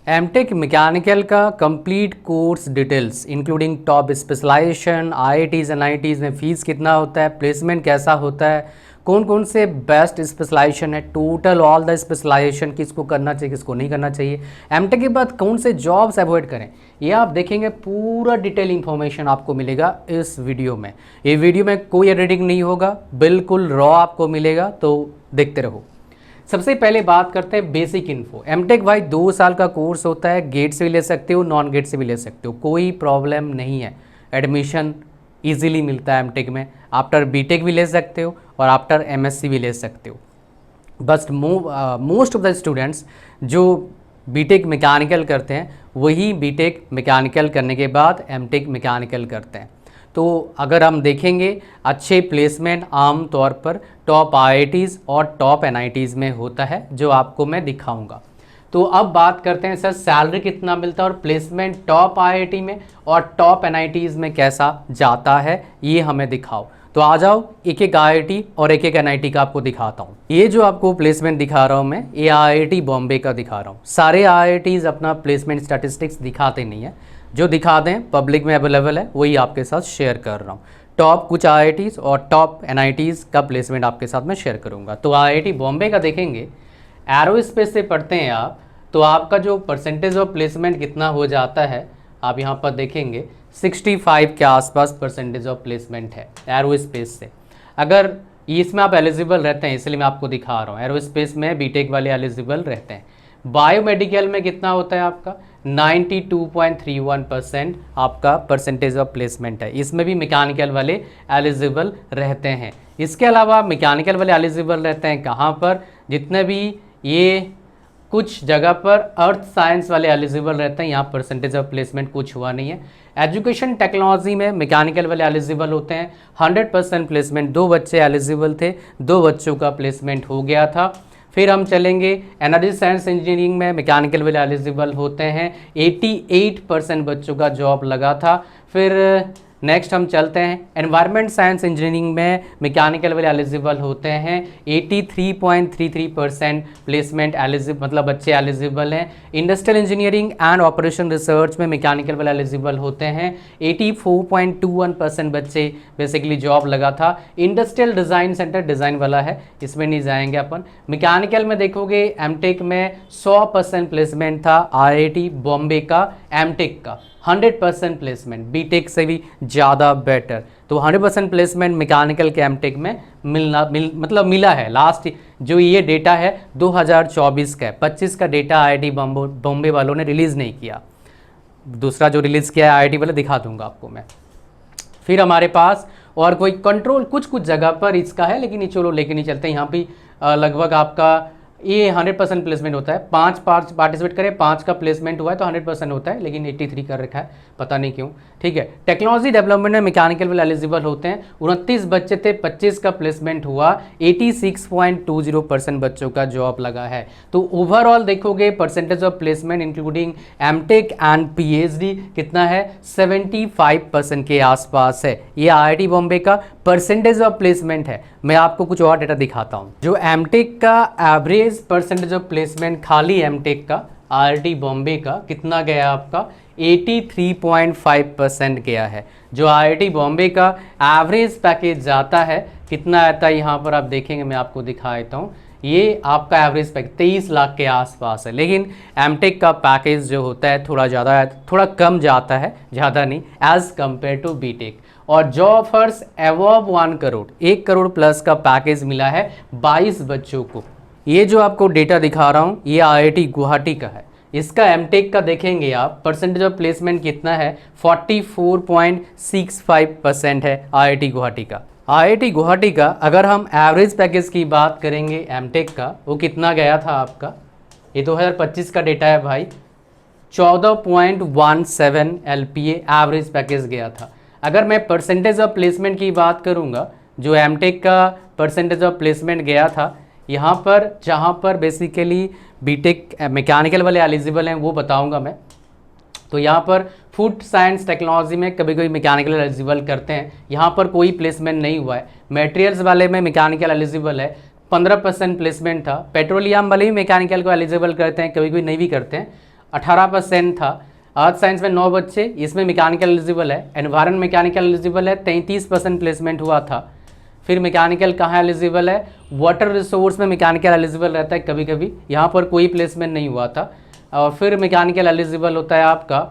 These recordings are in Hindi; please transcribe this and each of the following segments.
एमटेक मैकेनिकल का complete course details including top specialisation, IITs NITs में फ़ीस कितना होता है, प्लेसमेंट कैसा होता है, कौन कौन से बेस्ट स्पेशलाइजेशन है, टोटल ऑल द स्पेशलाइजेशन किसको करना चाहिए किसको नहीं करना चाहिए, एमटेक के बाद कौन से जॉब्स अवॉइड करें, ये आप देखेंगे। पूरा डिटेल इन्फॉर्मेशन आपको मिलेगा इस वीडियो में। ये वीडियो में कोई एडिटिंग नहीं होगा, बिल्कुल रॉ आपको मिलेगा, तो देखते रहो। सबसे पहले बात करते हैं बेसिक इन्फो। एमटेक भाई 2 साल का कोर्स होता है, गेट से भी ले सकते हो, नॉन गेट से भी ले सकते हो, कोई प्रॉब्लम नहीं है। एडमिशन इजीली मिलता है एमटेक में। आफ्टर बीटेक भी ले सकते हो और आफ्टर एमएससी भी ले सकते हो। बस मोस्ट ऑफ द स्टूडेंट्स जो बीटेक मैकेनिकल करते हैं वही बीटेक मैकेनिकल करने के बाद एमटेक मैकेनिकल करते हैं। तो अगर हम देखेंगे अच्छे प्लेसमेंट आम तौर पर टॉप आईआईटीज़ और टॉप एनआईटीज़ में होता है, जो आपको मैं दिखाऊंगा। तो अब बात करते हैं सर सैलरी कितना मिलता है और प्लेसमेंट टॉप आईआईटी में और टॉप एनआईटीज़ में कैसा जाता है, ये हमें दिखाओ। तो आ जाओ, एक एक आईआईटी और एक एक एनआईटी का आपको दिखाता हूँ। ये जो आपको प्लेसमेंट दिखा रहा हूँ मैं, ये आईआईटी बॉम्बे का दिखा रहा हूँ। सारे आईआईटीज़ अपना प्लेसमेंट स्टैटिस्टिक्स दिखाते नहीं है, जो दिखा दें पब्लिक में अवेलेबल है वही आपके साथ शेयर कर रहा हूँ। टॉप कुछ आईआईटीज़ और टॉप एनआईटीज़ का प्लेसमेंट आपके साथ मैं शेयर करूँगा। तो आईआईटी बॉम्बे का देखेंगे, एरोस्पेस से पढ़ते हैं आप, तो आपका जो परसेंटेज ऑफ प्लेसमेंट कितना हो जाता है आप यहाँ पर देखेंगे 65 के आसपास परसेंटेज ऑफ प्लेसमेंट है एरोस्पेस से। अगर इसमें आप एलिजिबल रहते हैं, इसलिए मैं आपको दिखा रहा हूँ, एरोस्पेस में बीटेक वाले एलिजिबल रहते हैं। बायोमेडिकल में कितना होता है आपका 92.31% आपका परसेंटेज ऑफ प्लेसमेंट है। इसमें भी मैकेनिकल वाले एलिजिबल रहते हैं। इसके अलावा मैकेनिकल वाले एलिजिबल रहते हैं कहाँ पर, जितने भी ये कुछ जगह पर अर्थ साइंस वाले एलिजिबल रहते हैं, यहाँ परसेंटेज ऑफ प्लेसमेंट कुछ हुआ नहीं है। एजुकेशन टेक्नोलॉजी में मैकेनिकल वाले एलिजिबल होते हैं, 100% प्लेसमेंट। 2 बच्चे एलिजिबल थे, 2 बच्चों का प्लेसमेंट हो गया था। फिर हम चलेंगे एनर्जी साइंस इंजीनियरिंग में मैकेनिकल वाले एलिजिबल होते हैं, 88% बच्चों का जॉब लगा था। फिर नेक्स्ट हम चलते हैं एनवायरनमेंट साइंस इंजीनियरिंग में मैकेनिकल वाले एलिजिबल होते हैं, 83.33% प्लेसमेंट एलिजिबल मतलब बच्चे एलिजिबल हैं। Industrial engineering and operation research में मैकेनिकल वाले एलिजिबल होते हैं, 84.21% बच्चे बेसिकली जॉब लगा था। इंडस्ट्रियल डिज़ाइन सेंटर डिज़ाइन वाला है, इसमें नहीं जाएंगे अपन। मैकेनिकल में देखोगे एमटेक में 100% प्लेसमेंट था आईआईटी बॉम्बे का एमटेक का, 100% प्लेसमेंट, बीटेक से भी ज़्यादा बेटर। तो 100% प्लेसमेंट मैकेनिकल के एमटेक में मिला है। लास्ट जो ये डेटा है 2024 का है, 25 का डेटा आईआईटी बॉम्बे वालों ने रिलीज़ नहीं किया। दूसरा जो रिलीज़ किया है आईआईटी वाले दिखा दूंगा आपको मैं। फिर हमारे पास और कोई कंट्रोल कुछ जगह पर इसका है, लेकिन ये चलो लेके नहीं चलते। यहाँ पे लगभग आपका ये 100% प्लेसमेंट होता है। 5 पार्टिसिपेट करें, 5 का प्लेसमेंट हुआ है तो 100% होता है, लेकिन 83 कर रखा है, पता नहीं क्यों। ठीक है, टेक्नोलॉजी डेवलपमेंट में मैकेनिकल वाले एलिजिबल होते हैं, 29 बच्चे थे, 25 का प्लेसमेंट हुआ, 86.20% बच्चों का जॉब लगा है। तो ओवरऑल देखोगे percentage of placement including MTech and PhD कितना है, 75% के आसपास है। ये आईआईटी बॉम्बे का परसेंटेज ऑफ प्लेसमेंट है। मैं आपको कुछ और डेटा दिखाता हूँ। जो एमटेक का एवरेज परसेंटेज ऑफ प्लेसमेंट खाली एमटेक का आईआईटी बॉम्बे का कितना गया आपका, 83.5% गया है। जो आईआईटी बॉम्बे का एवरेज पैकेज जाता है कितना आता है, यहाँ पर आप देखेंगे, मैं आपको दिखा देता हूँ। ये आपका एवरेज पैकेज 23 लाख के आसपास है, लेकिन एमटेक का पैकेज जो होता है थोड़ा ज़्यादा, थोड़ा कम जाता है, ज़्यादा नहीं, एज़ कम्पेयर टू बीटेक। और job offers above 1 crore, 1 crore plus का पैकेज मिला है 22 बच्चों को। ये जो आपको डेटा दिखा रहा हूँ ये आईआईटी गुवाहाटी का है। इसका एमटेक का देखेंगे आप, परसेंटेज ऑफ प्लेसमेंट कितना है, 44.65% है आईआईटी गुवाहाटी का। आईआईटी गुवाहाटी का अगर हम एवरेज पैकेज की बात करेंगे एमटेक का, वो कितना गया था आपका, ये 2025 का डेटा है भाई, 14.17 LPA एवरेज पैकेज गया था। अगर मैं परसेंटेज ऑफ प्लेसमेंट की बात करूँगा, जो एमटेक का परसेंटेज ऑफ प्लेसमेंट गया था, यहाँ पर जहाँ पर बेसिकली बीटेक मैकेनिकल वाले एलिजिबल हैं वो बताऊँगा मैं। तो यहाँ पर फूड साइंस टेक्नोलॉजी में कभी कभी मैकेनिकल एलिजिबल करते हैं, यहाँ पर कोई प्लेसमेंट नहीं हुआ है। मटेरियल्स वाले में मैकेनिकल एलिजिबल है, 15% प्लेसमेंट था। पेट्रोलियम वाले भी मैकेनिकल को एलिजिबल करते हैं, कभी कभी नहीं भी करते हैं। 18% था। अर्थ साइंस में 9 बच्चे, इसमें मैकेनिकल एलिजिबल है। एनवायरनमेंट मैकेनिकल एलिजिबल है, 33% प्लेसमेंट हुआ था। फिर मैकेनिकल कहाँ एलिजिबल है, वाटर रिसोर्स में मैकेनिकल एलिजिबल रहता है कभी कभी, यहाँ पर कोई प्लेसमेंट नहीं हुआ था। और फिर मैकेनिकल एलिजिबल होता है आपका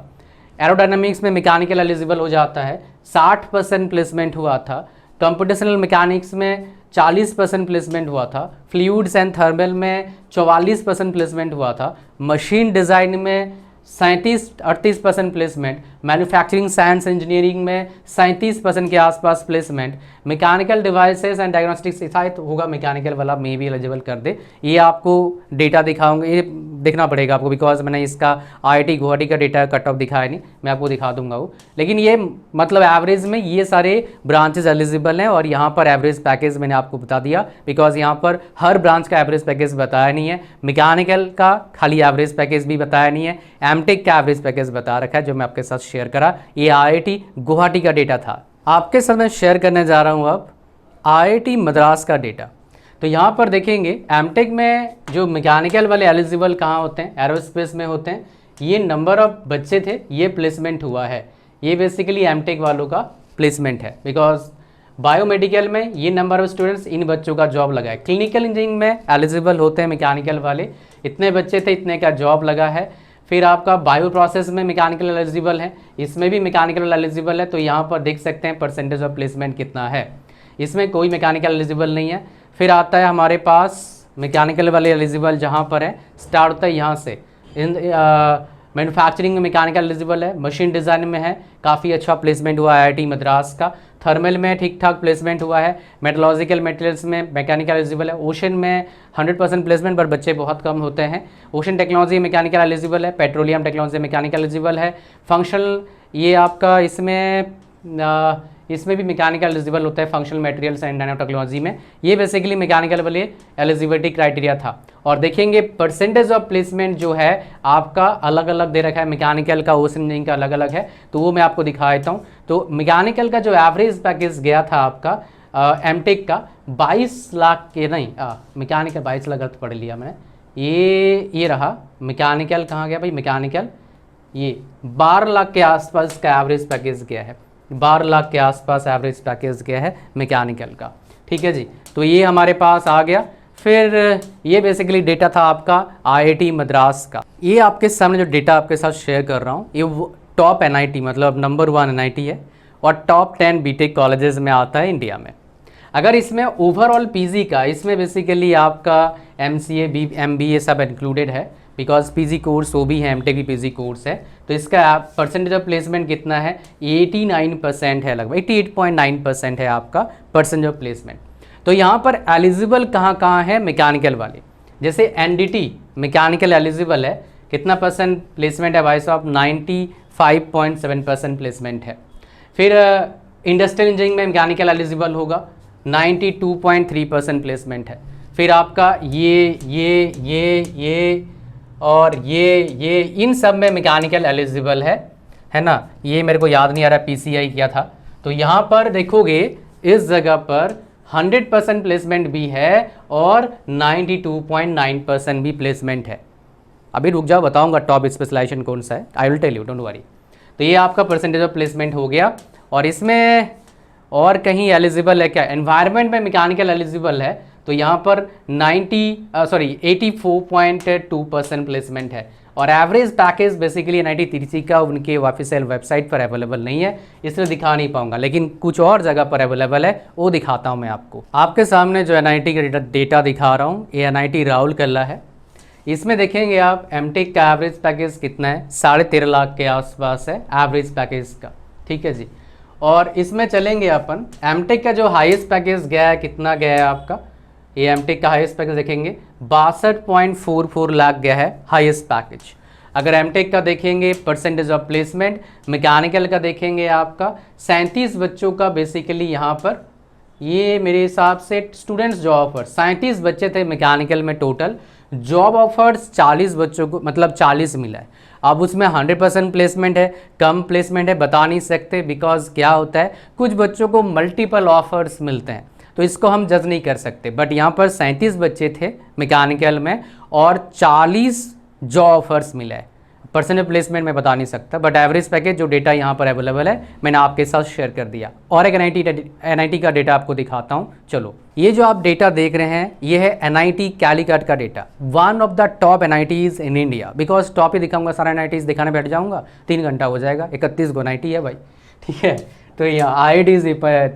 एरोडायनामिक्स में, मैकेनिकल एलिजिबल हो जाता है, 60% प्लेसमेंट हुआ था। कंप्यूटेशनल मैकेनिक्स में 40% प्लेसमेंट हुआ था। फ्लूइड्स एंड थर्मल में 44% प्लेसमेंट हुआ था। मशीन डिज़ाइन में 37-38% प्लेसमेंट। मैन्युफैक्चरिंग साइंस इंजीनियरिंग में 37% के आसपास placement. Mechanical devices and diagnostics शायद होगा मैकेनिकल वाला मे भी एलिजिबल कर दे, ये आपको डेटा दिखाऊंगा, ये देखना पड़ेगा आपको, बिकॉज मैंने इसका IIT गुवाहाटी का डेटा कट ऑफ दिखाया नहीं, मैं आपको दिखा दूंगा वो। लेकिन ये मतलब एवरेज में ये सारे ब्रांचेज एलिजिबल हैं, और यहाँ पर एवरेज पैकेज मैंने आपको बता दिया, बिकॉज यहाँ पर हर ब्रांच का एवरेज पैकेज बताया नहीं है। मैकेनिकल का खाली एवरेज पैकेज भी बताया नहीं है, एमटेक का एवरेज पैकेज बता रखा है जो मैं आपके साथ शेयर करा। ये IIT गुवाहाटी का डेटा था। आपके साथ मैं शेयर करने जा रहा हूँ अब IIT मद्रास का डेटा। तो यहाँ पर देखेंगे एमटेक में जो मैकेनिकल वाले एलिजिबल कहाँ होते हैं, एरोस्पेस में होते हैं। ये नंबर ऑफ बच्चे थे, ये प्लेसमेंट हुआ है, ये बेसिकली एमटेक वालों का प्लेसमेंट है। बिकॉज बायोमेडिकल में ये नंबर ऑफ स्टूडेंट्स, इन बच्चों का जॉब लगा है। क्लिनिकल इंजीनियरिंग में एलिजिबल होते हैं मैकेनिकल वाले, इतने बच्चे थे, इतने का जॉब लगा है। फिर आपका बायो प्रोसेस में मैकेनिकल एलिजिबल है, इसमें भी मैकेनिकल एलिजिबल है। तो यहाँ पर देख सकते हैं परसेंटेज ऑफ प्लेसमेंट कितना है, इसमें कोई मैकेनिकल एलिजिबल नहीं है। फिर आता है हमारे पास मैकेनिकल वाले एलिजिबल, जहाँ पर है स्टार्ट होता है यहाँ से। मैन्युफैक्चरिंग में मैकेनिकल एलिजिबल है, मशीन डिज़ाइन में है, काफ़ी अच्छा प्लेसमेंट हुआ है IIT मद्रास का। थर्मल में ठीक ठाक प्लेसमेंट हुआ है। मेटलॉजिकल मटेरियल्स में मैकेनिकल एलिजिबल है। ओशन में 100% प्लेसमेंट, पर बच्चे बहुत कम होते हैं। ओशन टेक्नोलॉजी मैकेनिकल एलिजिबल है। पेट्रोलियम टेक्नोलॉजी मैकेनिकल एलिजिबल है। फंक्शनल ये आपका इसमें भी मैकेनिकल एलिजिबल होता है, functional materials and nano technology में। ये बेसिकली मैकेनिकल वाले एलिजिबिलिटी क्राइटेरिया था। और देखेंगे परसेंटेज ऑफ प्लेसमेंट जो है आपका अलग अलग दे रखा है, मैकेनिकल का, ओशन इंजीनियरिंग का अलग अलग है, तो वो मैं आपको दिखा देता हूँ। तो मैकेनिकल का जो एवरेज पैकेज गया था आपका एमटेक का 22 लाख के नहीं, मैकेनिकल 22 लाख गलत पढ़ लिया मैंने, ये रहा मैकेनिकल, कहाँ गया भाई मैकेनिकल, ये 12 लाख के आसपास का एवरेज पैकेज गया है। 12 लाख के आसपास एवरेज पैकेज गया है मैकेनिकल का। ठीक है जी, तो ये हमारे पास आ गया। फिर ये बेसिकली डेटा था आपका IIT मद्रास का। ये आपके सामने जो डेटा आपके साथ शेयर कर रहा हूँ, ये टॉप NIT मतलब नंबर 1 NIT है, और टॉप 10 BTech कॉलेजेस में आता है इंडिया में। अगर इसमें ओवरऑल PG का, इसमें बेसिकली आपका MCA MBA सब इंक्लूडेड है, बिकॉज PG कोर्स वो भी है, एमटेक भी PG कोर्स है। तो इसका परसेंटेज ऑफ प्लेसमेंट कितना है, 89% है, लगभग 88.9% है आपका परसेंटेज ऑफ प्लेसमेंट। तो यहाँ पर एलिजिबल कहाँ कहाँ है मैकेनिकल वाले, जैसे NDT मैकेनिकल एलिजिबल है, कितना परसेंट प्लेसमेंट है भाई साहब, 95.7% प्लेसमेंट है। फिर इंडस्ट्रियल इंजीनियरिंग में मैकेनिकल एलिजिबल होगा, 92.3% प्लेसमेंट है। फिर आपका ये और ये इन सब में मैकेनिकल एलिजिबल है ना। ये मेरे को याद नहीं आ रहा PCI क्या था। तो यहाँ पर देखोगे इस जगह पर 100% प्लेसमेंट भी है और 92.9% भी प्लेसमेंट है। अभी रुक जाओ, बताऊंगा टॉप स्पेशलाइजेशन कौन सा है, I will tell you, don't worry. तो ये आपका परसेंटेज ऑफ प्लेसमेंट हो गया। और इसमें और कहीं एलिजिबल है क्या, एनवायरनमेंट में मैकेनिकल एलिजिबल है, तो यहाँ पर 84.2% प्लेसमेंट है। और एवरेज पैकेज बेसिकली NIT तिरछी का उनके ऑफिशियल वेबसाइट पर अवेलेबल नहीं है, इसलिए दिखा नहीं पाऊंगा, लेकिन कुछ और जगह पर अवेलेबल है, वो दिखाता हूँ मैं आपको। आपके सामने जो NIT का डेटा दिखा रहा हूँ, ये NIT राउरकेला है। इसमें देखेंगे आप एमटेक का एवरेज पैकेज कितना है, 13.5 लाख के आसपास है एवरेज पैकेज का। ठीक है जी। और इसमें चलेंगे अपन, एमटेक का जो हाईएस्ट पैकेज गया है, कितना गया है आपका, ये एमटेक का हाईएस्ट पैकेज देखेंगे 62.44 लाख गया है हाईएस्ट पैकेज। अगर एमटेक का देखेंगे परसेंटेज ऑफ प्लेसमेंट, मैकेनिकल का देखेंगे आपका 37 बच्चों का बेसिकली यहाँ पर, ये मेरे हिसाब से स्टूडेंट्स जॉब ऑफर 37 बच्चे थे मैकेनिकल में, टोटल जॉब ऑफर्स 40 बच्चों को, मतलब 40 मिला है। अब उसमें 100% प्लेसमेंट है, कम प्लेसमेंट है, बता नहीं सकते, बिकॉज क्या होता है कुछ बच्चों को मल्टीपल ऑफर्स मिलते हैं, तो इसको हम जज नहीं कर सकते। बट यहाँ पर 37 बच्चे थे मैकेनिकल में और 40 जॉब ऑफर्स मिला है। परसेंटेज प्लेसमेंट मैं बता नहीं सकता, बट एवरेज पैकेज जो डेटा यहाँ पर अवेलेबल है मैंने आपके साथ शेयर कर दिया। और एक एनआईटी का डेटा आपको दिखाता हूँ। चलो, ये जो आप डेटा देख रहे हैं ये है एनआईटी कैलीकट का data, one of the top NITs in India. Because top ही दिखाऊंगा, सारा एनआईटीज दिखाने बैठ जाऊंगा 3 घंटा हो जाएगा। 31 गो एनआईटी है भाई, ठीक है। तो यहाँ IITs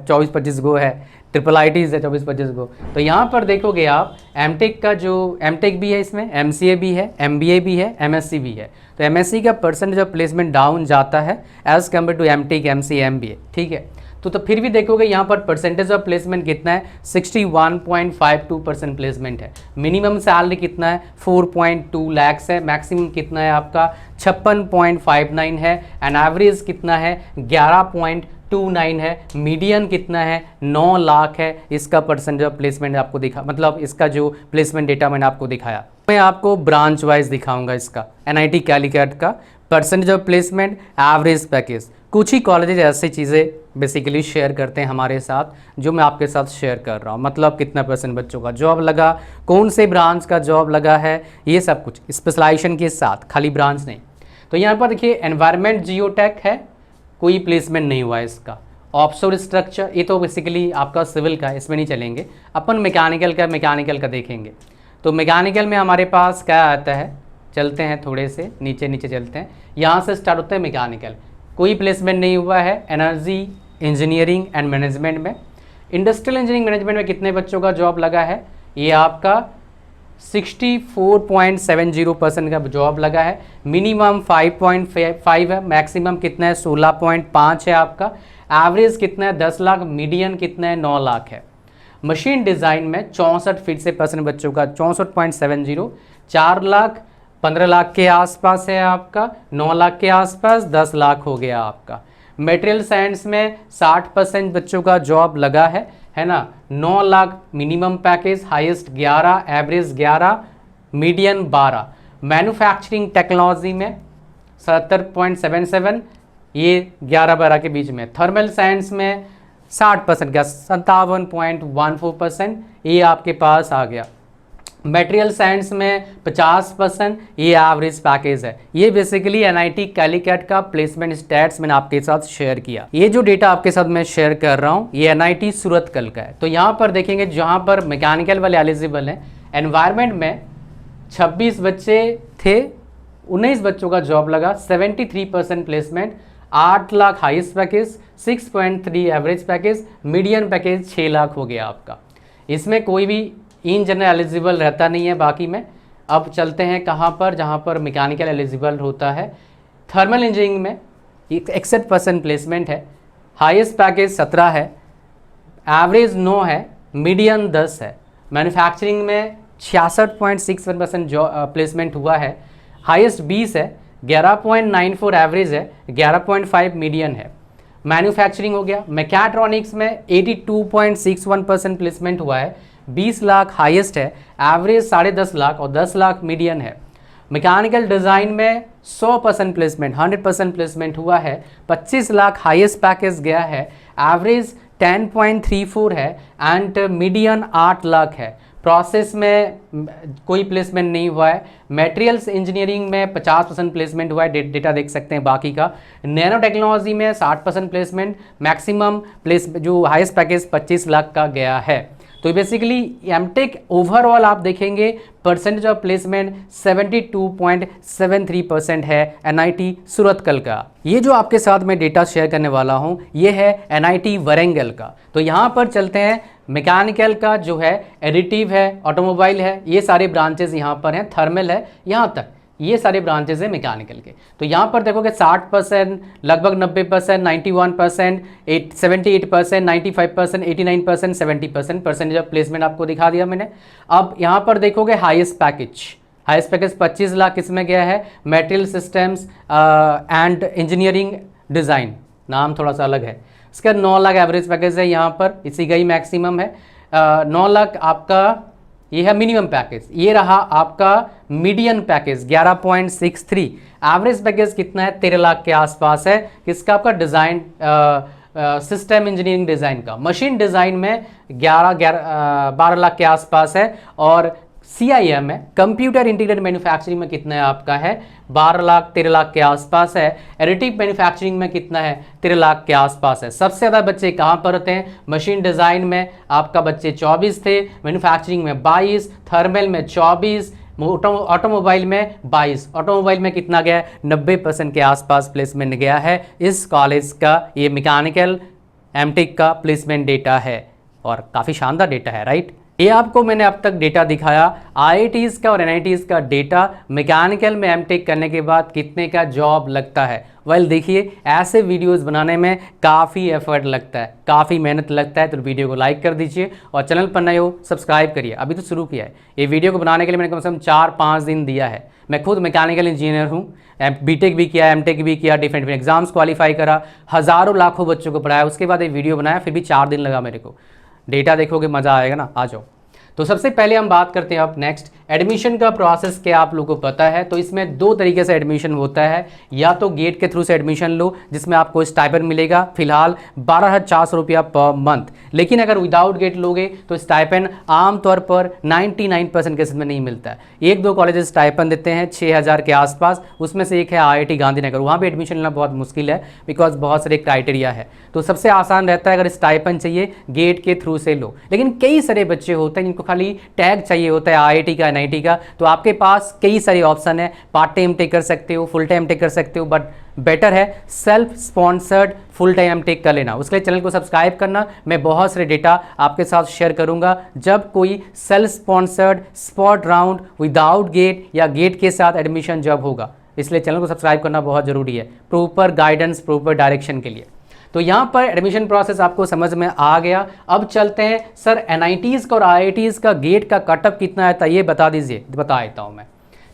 24-25 गो है, ट्रिपल IITs है 24-25 गो। तो यहाँ पर देखोगे आप एमटेक का जो एमटेक भी है, इसमें MCA भी है, MBA भी है, MSc भी है। तो MSc का परसेंटेज ऑफ प्लेसमेंट डाउन जाता है as compare to MTech, MCA, MBA, ठीक है। तो फिर भी देखोगे यहाँ पर परसेंटेज ऑफ प्लेसमेंट कितना है, 61.52% प्लेसमेंट है। मिनिमम सैलरी कितना है, 4.2 लाख है। मैक्सिमम कितना है आपका, 56.59 है। एंड एवरेज कितना है, 11.29 है। मीडियन कितना है, 9 लाख है। इसका परसेंटेज ऑफ प्लेसमेंट आपको दिखा, मतलब इसका जो प्लेसमेंट डेटा मैंने आपको दिखाया। मैं आपको ब्रांच वाइज दिखाऊंगा इसका, एनआईटी कैलीकट का percentage of placement, average package. कुछ ही कॉलेजेज ऐसी चीज़ें बेसिकली शेयर करते हैं हमारे साथ, जो मैं आपके साथ शेयर कर रहा हूँ। मतलब कितना % बच्चों का जॉब लगा, कौन से ब्रांच का जॉब लगा है, ये सब कुछ स्पेशलाइजेशन के साथ, खाली ब्रांच नहीं। तो यहाँ पर देखिए एनवायरमेंट जियोटेक है, कोई प्लेसमेंट नहीं हुआ है इसका। ऑफशोर स्ट्रक्चर, ये तो बेसिकली आपका सिविल का है, इसमें नहीं चलेंगे। अपन मैकेनिकल का देखेंगे। तो मैकेनिकल में हमारे पास क्या आता है, चलते हैं थोड़े से नीचे चलते हैं। यहाँ से स्टार्ट होता है मैकेनिकल, कोई प्लेसमेंट नहीं हुआ है। एनर्जी इंजीनियरिंग एंड मैनेजमेंट में, इंडस्ट्रियल इंजीनियरिंग मैनेजमेंट में कितने बच्चों का जॉब लगा है, ये आपका 64.70% का जॉब लगा है। मिनिमम 5.5 है, मैक्सिमम कितना है, 16.5 है आपका। एवरेज कितना है, 10 लाख। मीडियन कितना है, 9 लाख है। मशीन डिज़ाइन में 64% बच्चों का 64.70, 4 लाख 15 लाख के आसपास है आपका, 9 लाख के आसपास, 10 लाख हो गया आपका। मटेरियल साइंस में 60% बच्चों का जॉब लगा है ना। 9 lakh minimum package, highest 11, average 11, median 12। Manufacturing technology में 77.77, ये 11-12 के बीच में। थर्मल साइंस में 60% का 57.14%, ये आपके पास आ गया। मटेरियल साइंस में 50%, ये एवरेज पैकेज है। ये बेसिकली एनआईटी कैलीकट का प्लेसमेंट स्टैट्स मैंने आपके साथ शेयर किया। ये जो डेटा आपके साथ मैं शेयर कर रहा हूँ ये एनआईटी सूरतकल का है। तो यहाँ पर देखेंगे जहाँ पर मैकेनिकल वाले एलिजिबल हैं, एनवायरनमेंट में 26 बच्चे थे, 19 बच्चों का जॉब लगा, 73% placement, 8 lakh highest package, 6.3 average package, median package 6 lakh हो गया आपका। इसमें कोई भी इन जनरल एलिजिबल रहता नहीं है बाकी में। अब चलते हैं कहाँ पर, जहाँ पर मैकेनिकल एलिजिबल होता है। थर्मल इंजीनियरिंग में 61% प्लेसमेंट है, हाईएस्ट पैकेज 17 है, एवरेज 9 है, मीडियन 10 है। मैन्युफैक्चरिंग में 66.61% प्लेसमेंट हुआ है, हाईएस्ट 20 है, 11.94 एवरेज है, 11.5 मीडियन है। मैन्युफैक्चरिंग हो गया। मैकेट्रॉनिक्स में 82.61% प्लेसमेंट हुआ है, 20 लाख हाईएस्ट है, एवरेज 10.5 लाख और 10 लाख मीडियन है। मैकेनिकल डिज़ाइन में 100% प्लेसमेंट, 100% प्लेसमेंट हुआ है, 25 लाख हाईएस्ट पैकेज गया है, एवरेज 10.34 है एंड मीडियन 8 लाख है। प्रोसेस में कोई प्लेसमेंट नहीं हुआ है। मटेरियल्स इंजीनियरिंग में 50% प्लेसमेंट हुआ है, डेटा देख सकते हैं बाकी का। नैनो टेक्नोलॉजी में 60% प्लेसमेंट, मैक्सिमम प्लेस जो हाईएस्ट पैकेज 25 लाख का गया है। तो बेसिकली एमटेक ओवरऑल आप देखेंगे परसेंटेज ऑफ प्लेसमेंट 72.73% है एनआईटी सूरतकल का। ये जो आपके साथ मैं डेटा शेयर करने वाला हूँ ये है एनआईटी वरंगल का। तो यहाँ पर चलते हैं, मैकेनिकल का जो है, एडिटिव है, ऑटोमोबाइल है, ये सारे ब्रांचेज यहाँ पर हैं, थर्मल है, यहाँ तक ये सारे ब्रांचेज हैं मैकेनिकल के। तो यहाँ पर देखोगे 60%, लगभग 90%, 91%, 78%, 95%, 89%, 70% परसेंटेज ऑफ प्लेसमेंट आपको दिखा दिया मैंने। अब यहाँ पर देखोगे हाईएस्ट पैकेज 25 लाख किसमें गया है, material systems and engineering design, नाम थोड़ा सा अलग है। इसका 9 लाख एवरेज पैकेज है, यहाँ पर इसी का ही मैक्सिमम है। 9 लाख आपका ये है मिनिमम पैकेज। ये रहा आपका मीडियन पैकेज 11.63, एवरेज पैकेज कितना है, 13 लाख के आसपास है। किसका, आपका डिज़ाइन सिस्टम इंजीनियरिंग डिज़ाइन का। मशीन डिज़ाइन में 12 लाख के आसपास है और CIM है, कंप्यूटर इंटीग्रेटेड मैन्युफैक्चरिंग में कितना है आपका है 12 लाख 13 लाख के आसपास है। एडिटिव मैन्युफैक्चरिंग में कितना है 13 लाख के आसपास है। सबसे ज़्यादा बच्चे कहाँ पर होते हैं, मशीन डिज़ाइन में आपका बच्चे 24 थे, मैन्युफैक्चरिंग में 22, थर्मल में 24, ऑटोमोबाइल में 22। ऑटोमोबाइल में कितना गया है 90% के आसपास प्लेसमेंट गया है। इस कॉलेज का ये मैकेनिकल एमटेक का प्लेसमेंट डेटा है और काफ़ी शानदार डेटा है, राइट। ये आपको मैंने अब तक डेटा दिखाया IITs का और NITs का डेटा मैकेनिकल में एमटेक करने के बाद कितने का जॉब लगता है। वेल देखिए, ऐसे वीडियोस बनाने में काफ़ी एफर्ट लगता है, काफ़ी मेहनत लगता है, तो वीडियो को लाइक कर दीजिए और चैनल पर नए हो सब्सक्राइब करिए। अभी तो शुरू किया है, ये वीडियो को बनाने के लिए मैंने कम से कम 4-5 दिन दिया है। मैं खुद मैकेनिकल इंजीनियर हूँ, BTech भी किया, MTech भी किया, डिफरेंट एग्जाम्स क्वालिफाई करा, हज़ारों लाखों बच्चों को पढ़ाया, उसके बाद ये वीडियो बनाया, फिर भी 4 दिन लगा मेरे को। डेटा देखोगे मज़ा आएगा ना, आ जाओ। तो सबसे पहले हम बात करते हैं अब नेक्स्ट एडमिशन का प्रोसेस क्या आप लोगों को पता है। तो इसमें 2 तरीके से एडमिशन होता है, या तो गेट के थ्रू से एडमिशन लो जिसमें आपको स्टाइपेंड मिलेगा फिलहाल 12,400 रुपया पर मंथ। लेकिन अगर विदाउट गेट लोगे तो स्टाइपेंड आमतौर पर 99% केसेस में नहीं मिलता है। 1-2 कॉलेजेस स्टाइपेंड देते हैं 6,000 के आसपास, उसमें से एक है IIT गांधीनगर। वहाँ पर एडमिशन लेना बहुत मुश्किल है बिकॉज बहुत सारे क्राइटेरिया है। तो सबसे आसान रहता है अगर स्टाइपेंड चाहिए गेट के थ्रू से लो। लेकिन कई सारे बच्चे होते हैं जिनको खाली टैग चाहिए होता है IIT का NIT का, तो आपके पास कई सारे ऑप्शन है। पार्ट टाइम टेक कर सकते हो, फुल टाइम टेक कर सकते हो, बट बेटर है self sponsored full time take कर लेना। उसके लिए चैनल को सब्सक्राइब करना, मैं बहुत सारे डेटा आपके साथ शेयर करूंगा जब कोई self sponsored spot round without GATE या गेट के साथ एडमिशन जब होगा। इसलिए चैनल को सब्सक्राइब करना बहुत जरूरी है प्रॉपर गाइडेंस, प्रॉपर डायरेक्शन के लिए। तो यहाँ पर एडमिशन प्रोसेस आपको समझ में आ गया। अब चलते हैं सर NITs का और IITs का गेट का कटअप कितना है, तो ये बता दीजिए, बता देता हूँ मैं,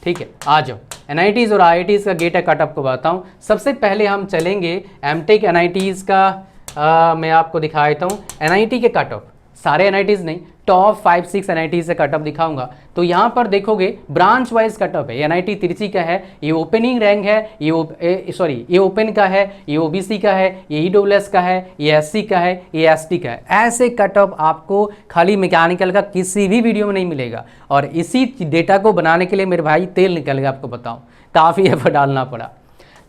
ठीक है। आ जाओ, NITs और IITs का गेट का कटअप को बताऊँ। सबसे पहले हम चलेंगे MTech NITs का मैं आपको दिखा देता हूँ NIT के कटअप। सारे NITs नहीं, टॉप 5-6 NIT से कटअप दिखाऊंगा। तो यहाँ पर देखोगे ब्रांच वाइज कटअप है। ये NIT तिरची का है, ये ओपनिंग रैंक है, ये ओपन का है, ये OBC का है, ये EWS का है, ये SC का है, ये ST का है। ऐसे कटअप आपको खाली मैकेनिकल का किसी भी वीडियो में नहीं मिलेगा। और इसी डेटा को बनाने के लिए मेरे भाई तेल निकल गया, आपको बताऊँ, काफ़ी एफर्ट डालना पड़ा।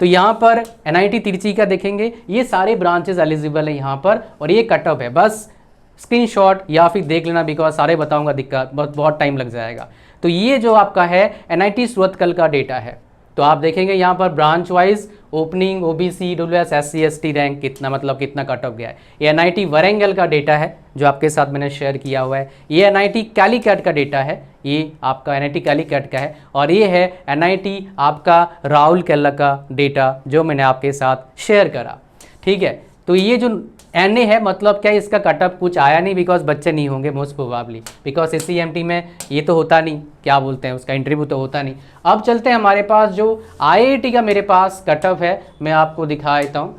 तो यहाँ पर NIT तिरची का देखेंगे, ये सारे ब्रांचेज एलिजिबल है यहाँ पर, और ये कटअप है। बस स्क्रीनशॉट या फिर देख लेना, बिकॉज सारे बताऊंगा, दिक्कत बहुत टाइम लग जाएगा। तो ये जो आपका है NIT सूरतकल का डेटा है। तो आप देखेंगे यहाँ पर branch wise opening, OBC, EWS, SC, ST rank कितना, मतलब कितना कट ऑफ गया है। ये NIT वरंगल का डेटा है जो आपके साथ मैंने शेयर किया हुआ है। ये NIT कैलीकट का डेटा है, ये आपका NIT कैलीकट का है। और ये है NIT आपका राउरकेला का डेटा जो मैंने आपके साथ शेयर करा, ठीक है। तो ये जो NA है, मतलब क्या इसका कटअप कुछ आया नहीं, बिकॉज बच्चे नहीं होंगे मोस्ट प्रोबेबली, बिकॉज SCMT में ये तो होता नहीं, क्या बोलते हैं उसका इंटरव्यू तो होता नहीं। अब चलते हैं हमारे पास जो IIT का मेरे पास कटअप है, मैं आपको दिखा देता हूँ।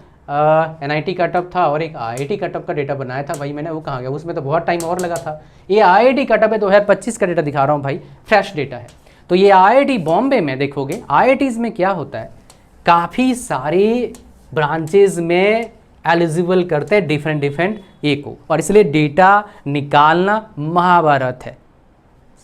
NIT कटअप था और एक IIT कटअप का डेटा बनाया था भाई मैंने, वो कहाँ गया, उसमें तो बहुत टाइम और लगा था। ये IIT कटअप है 2025 का डेटा दिखा रहा हूँ भाई, फ्रेश डेटा है। तो ये IIT बॉम्बे में देखोगे, IITs में क्या होता है, काफ़ी सारे ब्रांचेज में एलिजिबल करते हैं डिफरेंट ए को, और इसलिए डेटा निकालना महाभारत है,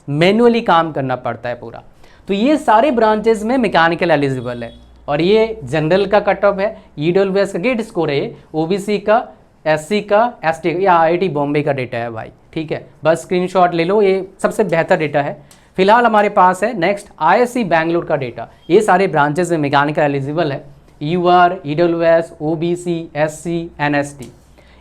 मैन्युअली काम करना पड़ता है पूरा। तो ये सारे ब्रांचेस में मैकेनिकल एलिजिबल है, और ये जनरल का कटऑफ है, EWS का गेट स्कोर है, OBC का, SC का, ST का, या IIT बॉम्बे का डेटा है भाई, ठीक है। बस स्क्रीनशॉट ले लो, ये सबसे बेहतर डेटा है फिलहाल हमारे पास है। नेक्स्ट ISC बैंगलोर का डेटा, ये सारे ब्रांचेस में मैकेनिकल एलिजिबल है, UR, EWS, OBC, SC, NST।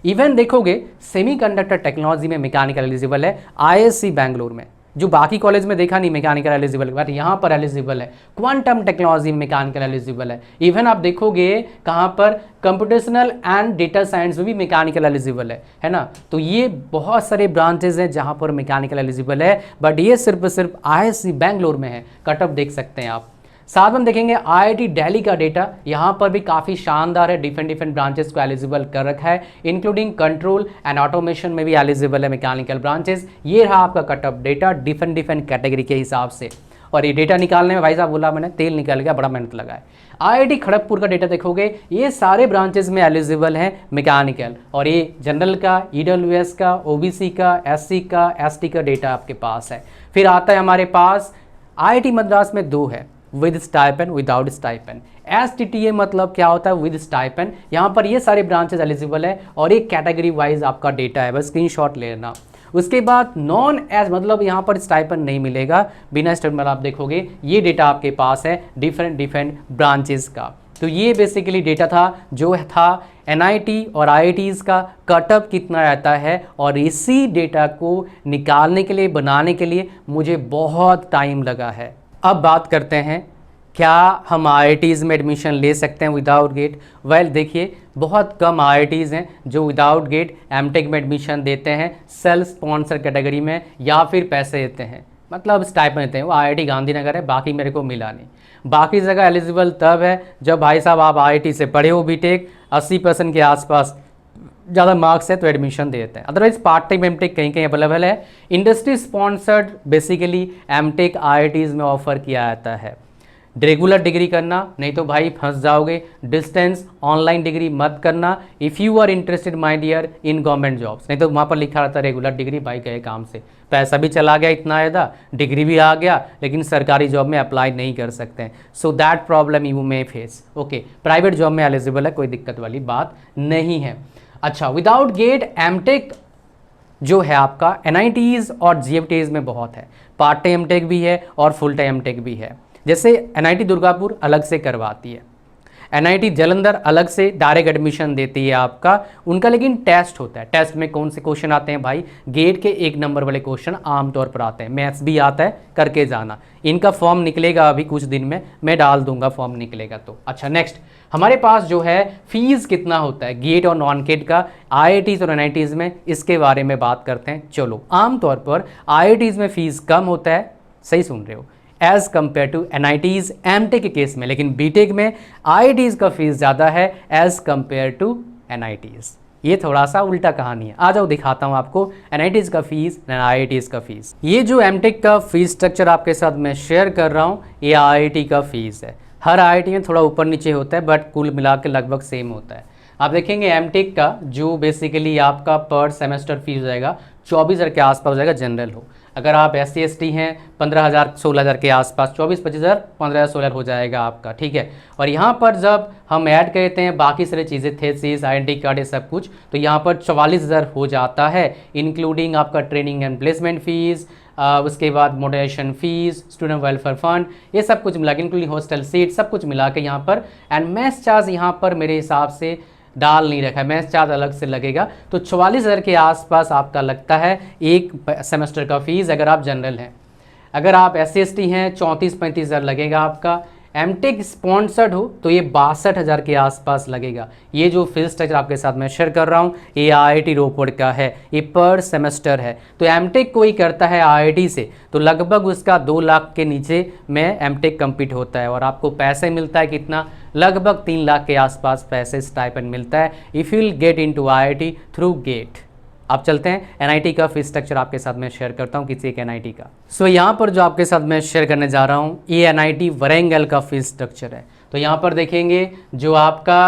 Even देखोगे सेमीकंडक्टर टेक्नोलॉजी में मैकेनिकल एलिजिबल है ISC बैंगलोर में, जो बाकी कॉलेज में देखा नहीं मैकेनिकल एलिजिबल, बट यहाँ पर एलिजिबल है। क्वांटम टेक्नोलॉजी में मैकेनिकल एलिजिबल है। इवन आप देखोगे कहाँ पर कंप्यूटेशनल एंड डेटा साइंस में भी मैकेनिकल एलिजिबल है ना। तो ये बहुत सारे ब्रांचेज हैं जहाँ पर मैकेनिकल एलिजिबल है, बट ये सिर्फ ISC बैंगलोर में है। कटअप देख सकते हैं आप। साथ में हम देखेंगे IIT दिल्ली का डेटा, यहाँ पर भी काफ़ी शानदार है, डिफरेंट ब्रांचेस को एलिजिबल कर रखा है, इंक्लूडिंग कंट्रोल एंड ऑटोमेशन में भी एलिजिबल है मैकेनिकल ब्रांचेस। ये रहा आपका कटअप डेटा डिफरेंट कैटेगरी के हिसाब से। और ये डेटा निकालने में भाई साहब बोला मैंने तेल निकल गया, बड़ा मेहनत लगा है। आईआईटी खड़गपुर का डेटा देखोगे ये सारे ब्रांचेस में एलिजिबल हैं मैकेनिकल, और ये जनरल का, ईडब्ल्यूएस का, ओबीसी का, एससी का, एसटी का डेटा आपके पास है। फिर आता है हमारे पास आईआईटी मद्रास में 2 है, विद स्टाइपेंड, विदाउट स्टाइपेंड। एसटीटीए मतलब क्या होता है, विद स्टाइपेंड। यहाँ पर ये सारे ब्रांचेस एलिजिबल है और एक कैटेगरी वाइज आपका डेटा है, बस स्क्रीनशॉट ले लेना। उसके बाद नॉन एज मतलब यहाँ पर स्टाइपेंड नहीं मिलेगा, बिना स्टाइपेंड आप देखोगे ये डेटा आपके पास है डिफरेंट ब्रांचेस का। तो ये बेसिकली डेटा था जो था एनआईटी और आईआईटीज़ का कटअप कितना रहता है, और इसी डेटा को निकालने के लिए, बनाने के लिए मुझे बहुत टाइम लगा है। अब बात करते हैं क्या हम आईआईटीज़ में एडमिशन ले सकते हैं विदाउट गेट। वेल देखिए बहुत कम आईआईटीज़ हैं जो विदाउट गेट एमटेक में एडमिशन देते हैं, सेल्फ स्पॉन्सर कैटेगरी में, या फिर पैसे देते हैं, मतलब स्टाइपेंड देते हैं। वो आईआईटी गांधीनगर है, बाकी मेरे को मिला नहीं। बाकी जगह एलिजिबल तब है जब भाई साहब आप आईआईटी से पढ़े हो बीटेक, 80% के आसपास ज़्यादा मार्क्स है तो एडमिशन दे देते हैं। अदरवाइज पार्ट टाइम एमटेक कहीं कहीं अवेलेबल है। Industry sponsored basically MTech IITs में ऑफर किया जाता है। रेगुलर डिग्री करना, नहीं तो भाई फंस जाओगे। डिस्टेंस ऑनलाइन डिग्री मत करना if you are interested my dear in government jobs, नहीं तो वहाँ पर लिखा रहता है रेगुलर डिग्री, भाई गए काम से, पैसा भी चला गया इतना ज़्यादा, डिग्री भी आ गया, लेकिन सरकारी जॉब में अप्लाई नहीं कर सकते हैं। So that problem you may face. Okay, private job में एलिजिबल है, कोई दिक्कत वाली बात नहीं है। अच्छा, विदाउट गेट एमटेक जो है आपका एनआईटीज़ और जीएफटीज़ में बहुत है, पार्ट टाइम एमटेक भी है और फुल टाइम एमटेक भी है। जैसे एनआईटी दुर्गापुर अलग से करवाती है, एनआईटी जालंधर अलग से डायरेक्ट एडमिशन देती है आपका, उनका लेकिन टेस्ट होता है। टेस्ट में कौन से क्वेश्चन आते हैं भाई, गेट के 1 नंबर वाले क्वेश्चन आमतौर पर आते हैं, मैथ्स भी आता है, करके जाना। इनका फॉर्म निकलेगा अभी कुछ दिन में, मैं डाल दूंगा फॉर्म निकलेगा तो। अच्छा, नेक्स्ट हमारे पास जो है फीस कितना होता है गेट और नॉन गेट का आईआईटीज़ और एनआईटीज़ में, इसके बारे में बात करते हैं। चलो, आमतौर पर आईआईटीज़ में फीस कम होता है, सही सुन रहे हो, as compare to NITs MTech के केस में, लेकिन बीटेक में आईआईटीज़ का फीस ज़्यादा है एज कम्पेयर टू एनआईटीज़। ये थोड़ा सा उल्टा कहानी है, आ जाओ दिखाता हूँ आपको एनआईटीज़ का फीस एंड आईआईटीज़ का फीस। ये जो एमटेक का फीस स्ट्रक्चर आपके साथ मैं शेयर कर रहा हूँ, ये आईआईटी का फीस है। हर आईआईटी में थोड़ा ऊपर नीचे होता है, बट कुल मिला के लगभग सेम होता है। आप देखेंगे एमटेक का जो बेसिकली आपका पर सेमेस्टर फीस हो जाएगा 24,000 के आसपास हो जाएगा, जनरल हो। अगर आप SC ST हैं 15,000 16,000 के आसपास, 24-25,000 15,000-16,000 हो जाएगा आपका, ठीक है। और यहाँ पर जब हम ऐड करते हैं बाकी सारी चीज़ें, थेसिस, आइडेंटिटी कार्ड, ये सब कुछ, तो यहाँ पर 44,000 हो जाता है, इंक्लूडिंग आपका ट्रेनिंग एंड प्लेसमेंट फीस, उसके बाद motivation fees, student welfare fund, ये सब कुछ मिला के, इंक्लूडिंग हॉस्टल सीट, सब कुछ मिला के यहाँ पर। एंड मेस चार्ज यहाँ पर मेरे हिसाब से डाल नहीं रखा है, मैथ्स चार्ज अलग से लगेगा, तो 44,000 के आसपास आपका लगता है एक सेमेस्टर का फीस अगर आप जनरल हैं। अगर आप SC ST हैं 34-35,000 लगेगा आपका। एमटेक स्पॉन्सर्ड हो तो ये 62,000 के आसपास लगेगा। ये जो फीस स्ट्रक्चर आपके साथ मैं शेयर कर रहा हूँ ये आईआईटी रोपड़ का है, ये पर सेमेस्टर है। तो एमटेक कोई करता है आईआईटी से तो लगभग उसका 2 लाख के नीचे में एमटेक कंप्लीट होता है, और आपको पैसे मिलता है कितना, लगभग 3 लाख के आसपास पैसे स्टाइपेंड मिलता है if you will get into IIT through GATE. आप चलते हैं एनआईटी का फीस स्ट्रक्चर आपके साथ मैं शेयर करता हूं किसी एक एनआईटी का। सो यहाँ पर जो आपके साथ मैं शेयर करने जा रहा हूँ ये एनआईटी वरेंगल का फीस स्ट्रक्चर है। तो यहाँ पर देखेंगे जो आपका